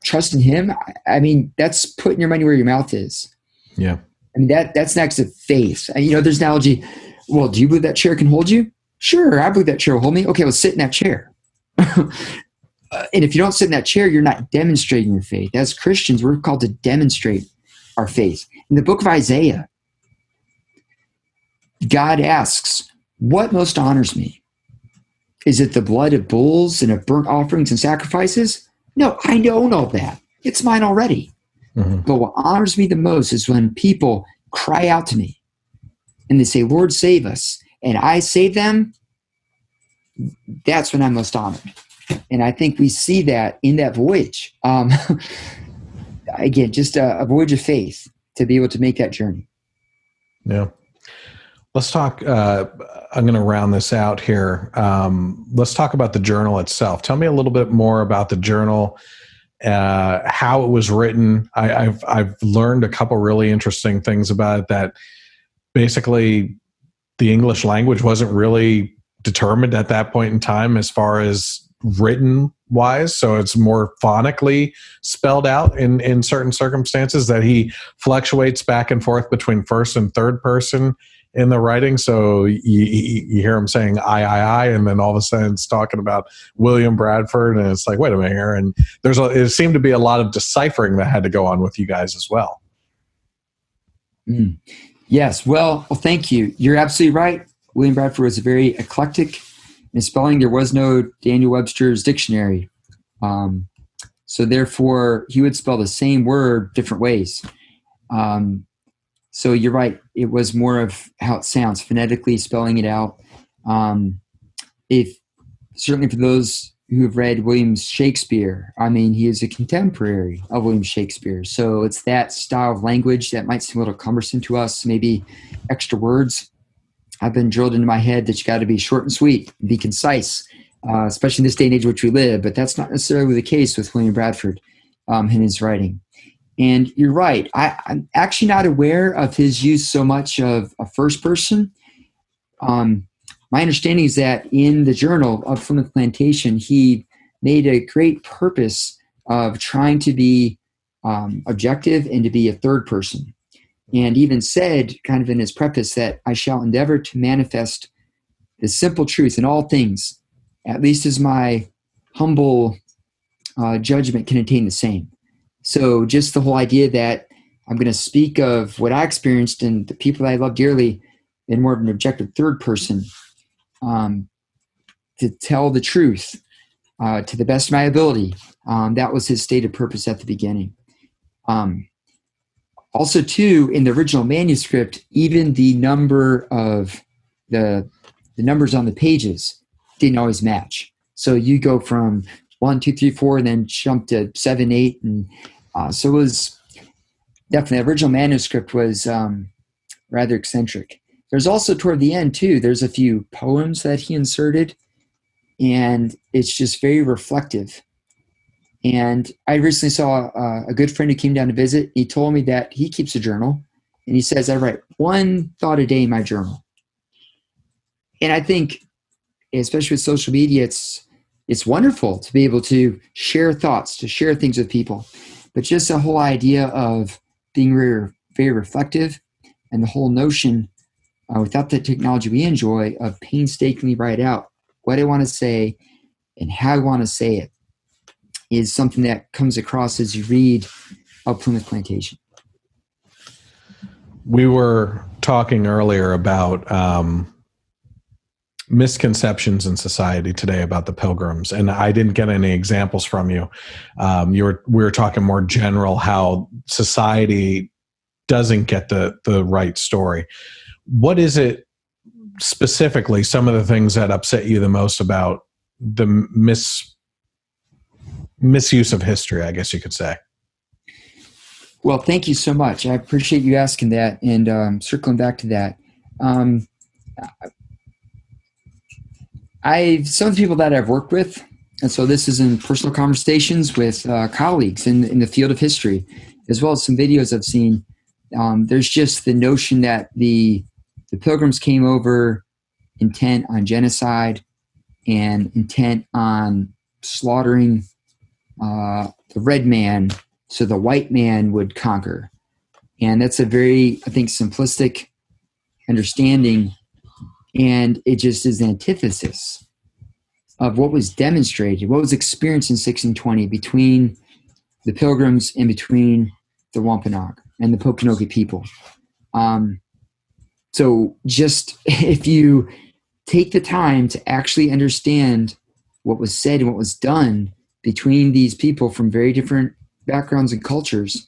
trust in Him, I mean, that's putting your money where your mouth is. Yeah. I mean, that's next to faith. And, there's an analogy. Well, do you believe that chair can hold you? Sure, I believe that chair will hold me. Okay, well, sit in that chair. And if you don't sit in that chair, you're not demonstrating your faith. As Christians, we're called to demonstrate our faith. In the book of Isaiah, God asks, what most honors me? Is it the blood of bulls and of burnt offerings and sacrifices? No, I own all that. It's mine already. Mm-hmm. But what honors me the most is when people cry out to me and they say, Lord, save us. And I save them. That's when I'm most honored. And I think we see that in that voyage. Again, just a voyage of faith to be able to make that journey. Yeah. Let's talk, I'm going to round this out here. Let's talk about the journal itself. Tell me a little bit more about the journal, how it was written. I've learned a couple really interesting things about it, that basically the English language wasn't really determined at that point in time as far as written wise. So it's more phonically spelled out in certain circumstances, that he fluctuates back and forth between first and third person in the writing. So you hear him saying I, and then all of a sudden it's talking about William Bradford, and it's like, wait a minute here. And it seemed to be a lot of deciphering that had to go on with you guys as well. Yes. Well, thank you. You're absolutely right. William Bradford was very eclectic in spelling. There was no Daniel Webster's dictionary. So therefore, he would spell the same word different ways. So you're right. It was more of how it sounds, phonetically spelling it out. Certainly for those who have read William Shakespeare, I mean, he is a contemporary of William Shakespeare. So it's that style of language that might seem a little cumbersome to us, maybe extra words. I've been drilled into my head that you got to be short and sweet, be concise, especially in this day and age in which we live. But that's not necessarily the case with William Bradford in his writing. And you're right. I'm actually not aware of his use so much of a first person. My understanding is that in the journal of From the Plantation, he made a great purpose of trying to be objective and to be a third person. And even said, kind of in his preface, that I shall endeavor to manifest the simple truth in all things, at least as my humble judgment can attain the same. So just the whole idea that I'm going to speak of what I experienced and the people that I love dearly in more of an objective third person, to tell the truth to the best of my ability. That was his stated purpose at the beginning. Also, too, in the original manuscript, even the number of the numbers on the pages didn't always match. So you go from 1, 2, 3, 4, and then jump to 7, 8, and so it was definitely, the original manuscript was rather eccentric. There's also toward the end too, there's a few poems that he inserted, and it's just very reflective. And I recently saw a good friend who came down to visit. He told me that he keeps a journal, and he says, I write one thought a day in my journal. And I think, especially with social media, it's wonderful to be able to share thoughts, to share things with people. But just the whole idea of being very, very reflective, and the whole notion, without the technology we enjoy, of painstakingly write out what I want to say and how I want to say it, is something that comes across as you read Up Plymouth Plantation. We were talking earlier about misconceptions in society today about the Pilgrims, and I didn't get any examples from you. We were talking more general, how society doesn't get the right story. What is it specifically, some of the things that upset you the most about the misuse of history, I guess you could say? Well, thank you so much. I appreciate you asking that, and circling back to that. Some of the people that I've worked with, and so this is in personal conversations with colleagues in the field of history, as well as some videos I've seen. There's just the notion that the Pilgrims came over intent on genocide and intent on slaughtering the red man so the white man would conquer. And that's a very, I think, simplistic understanding, and it just is the antithesis of what was demonstrated, what was experienced in 1620 between the Pilgrims and between the Wampanoag and the Pokanoket people. So just if you take the time to actually understand what was said and what was done between these people from very different backgrounds and cultures,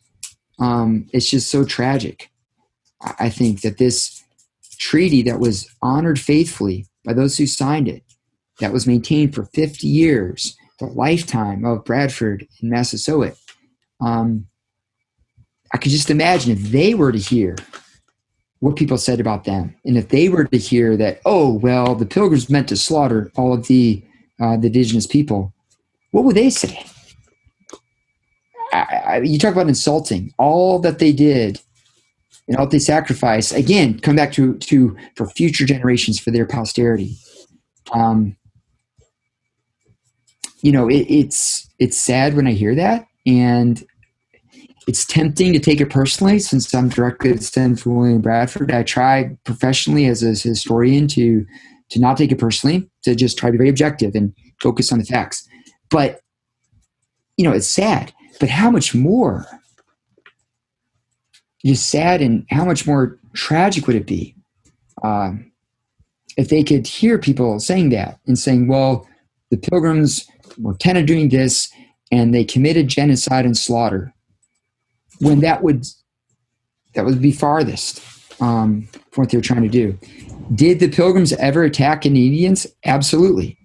it's just so tragic. I think that this treaty that was honored faithfully by those who signed it, that was maintained for 50 years, the lifetime of Bradford and Massasoit, I could just imagine if they were to hear what people said about them, and if they were to hear that, oh, well, the Pilgrims meant to slaughter all of the indigenous people, what would they say? You talk about insulting all that they did and all that they sacrificed. Again, come back to for future generations, for their posterity. It's sad when I hear that, and it's tempting to take it personally since I'm directly descended from William Bradford. I try professionally as a historian to not take it personally, to just try to be very objective and focus on the facts. But, it's sad. But how much more is sad, and how much more tragic would it be if they could hear people saying that and saying, well, the Pilgrims were kind of doing this and they committed genocide and slaughter, when that would be farthest from what they're trying to do. Did the Pilgrims ever attack any Indians? Absolutely.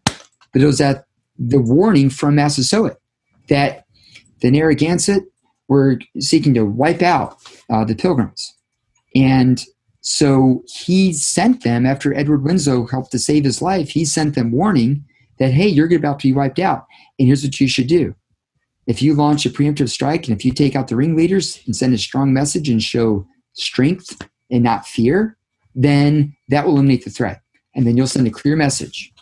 But it was at the warning from Massasoit that the Narragansett were seeking to wipe out the Pilgrims. And so he sent them, after Edward Winslow helped to save his life, he sent them warning that, hey, you're about to be wiped out, and here's what you should do. If you launch a preemptive strike, and if you take out the ringleaders and send a strong message and show strength and not fear, then that will eliminate the threat. And then you'll send a clear message.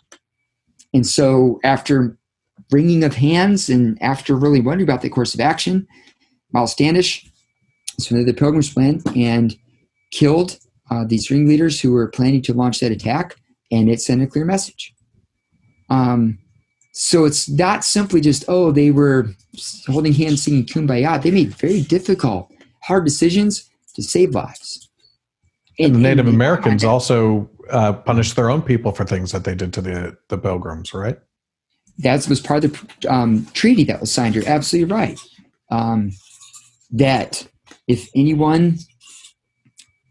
And so after wringing of hands and after really wondering about the course of action, Miles Standish, so the Pilgrims went and killed these ringleaders who were planning to launch that attack, and it sent a clear message. So it's not simply just, they were holding hands singing Kumbaya. They made very difficult, hard decisions to save lives. And the Native Americans also punished their own people for things that they did to the Pilgrims, right? That was part of the treaty that was signed. You're absolutely right. That if anyone,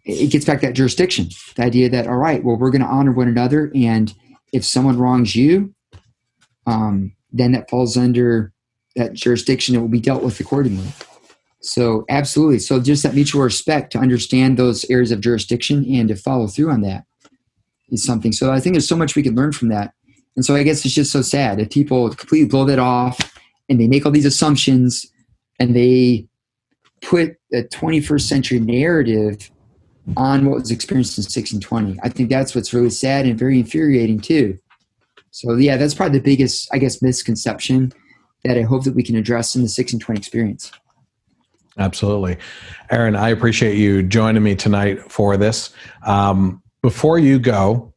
it gets back to that jurisdiction, the idea that, all right, well, we're going to honor one another, and if someone wrongs you, then that falls under that jurisdiction. It will be dealt with accordingly. So absolutely. So just that mutual respect to understand those areas of jurisdiction and to follow through on that is something. So I think there's so much we can learn from that. And so I guess it's just so sad if people completely blow that off and they make all these assumptions and they put a 21st century narrative on what was experienced in 1620. I think that's what's really sad and very infuriating too. So yeah, that's probably the biggest, I guess, misconception that I hope that we can address in the 1620 experience. Absolutely. Aaron, I appreciate you joining me tonight for this. Before you go,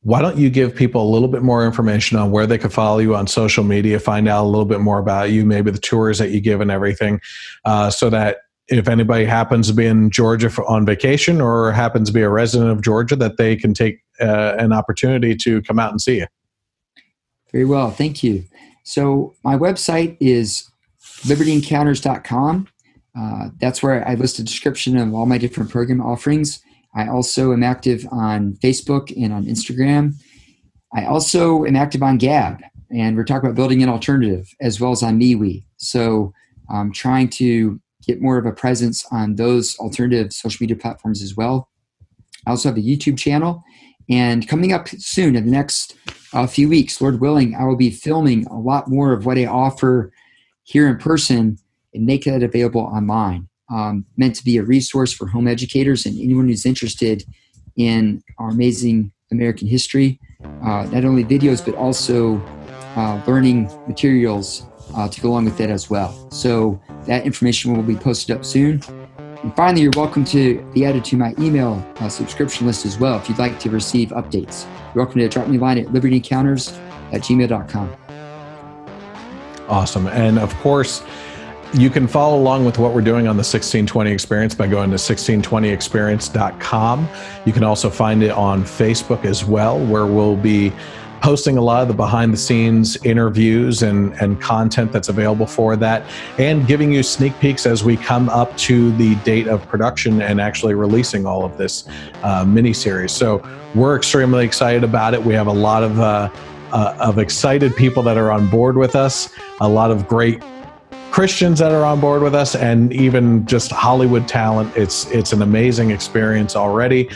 why don't you give people a little bit more information on where they could follow you on social media, find out a little bit more about you, maybe the tours that you give and everything, so that if anybody happens to be in Georgia on vacation or happens to be a resident of Georgia, that they can take an opportunity to come out and see you. Very well. Thank you. So my website is libertyencounters.com. That's where I list a description of all my different program offerings. I also am active on Facebook and on Instagram. I also am active on Gab, and we're talking about building an alternative, as well as on MeWe. So I'm trying to get more of a presence on those alternative social media platforms as well. I also have a YouTube channel, and coming up soon in the next few weeks, Lord willing, I will be filming a lot more of what I offer here in person and make that available online. Meant to be a resource for home educators and anyone who's interested in our amazing American history. Not only videos, but also learning materials to go along with that as well. So that information will be posted up soon. And finally, you're welcome to be added to my email subscription list as well if you'd like to receive updates. You're welcome to drop me a line at libertyencounters@gmail.com. Awesome. And of course, you can follow along with what we're doing on the 1620 Experience by going to 1620experience.com. You can also find it on Facebook as well, where we'll be posting a lot of the behind-the-scenes interviews and content that's available for that, and giving you sneak peeks as we come up to the date of production and actually releasing all of this mini-series. So we're extremely excited about it. We have a lot of of excited people that are on board with us, a lot of great Christians that are on board with us, and even just Hollywood talent. It's an amazing experience already.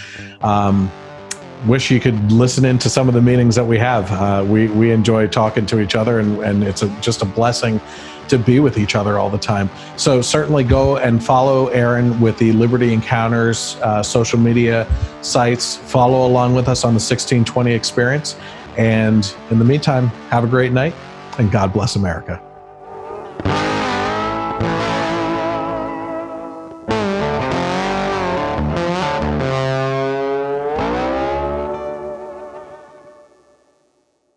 Wish you could listen into some of the meetings that we have. We enjoy talking to each other, and it's just a blessing to be with each other all the time. So certainly go and follow Aaron with the Liberty Encounters social media sites. Follow along with us on the 1620 experience. And in the meantime, have a great night, and God bless America.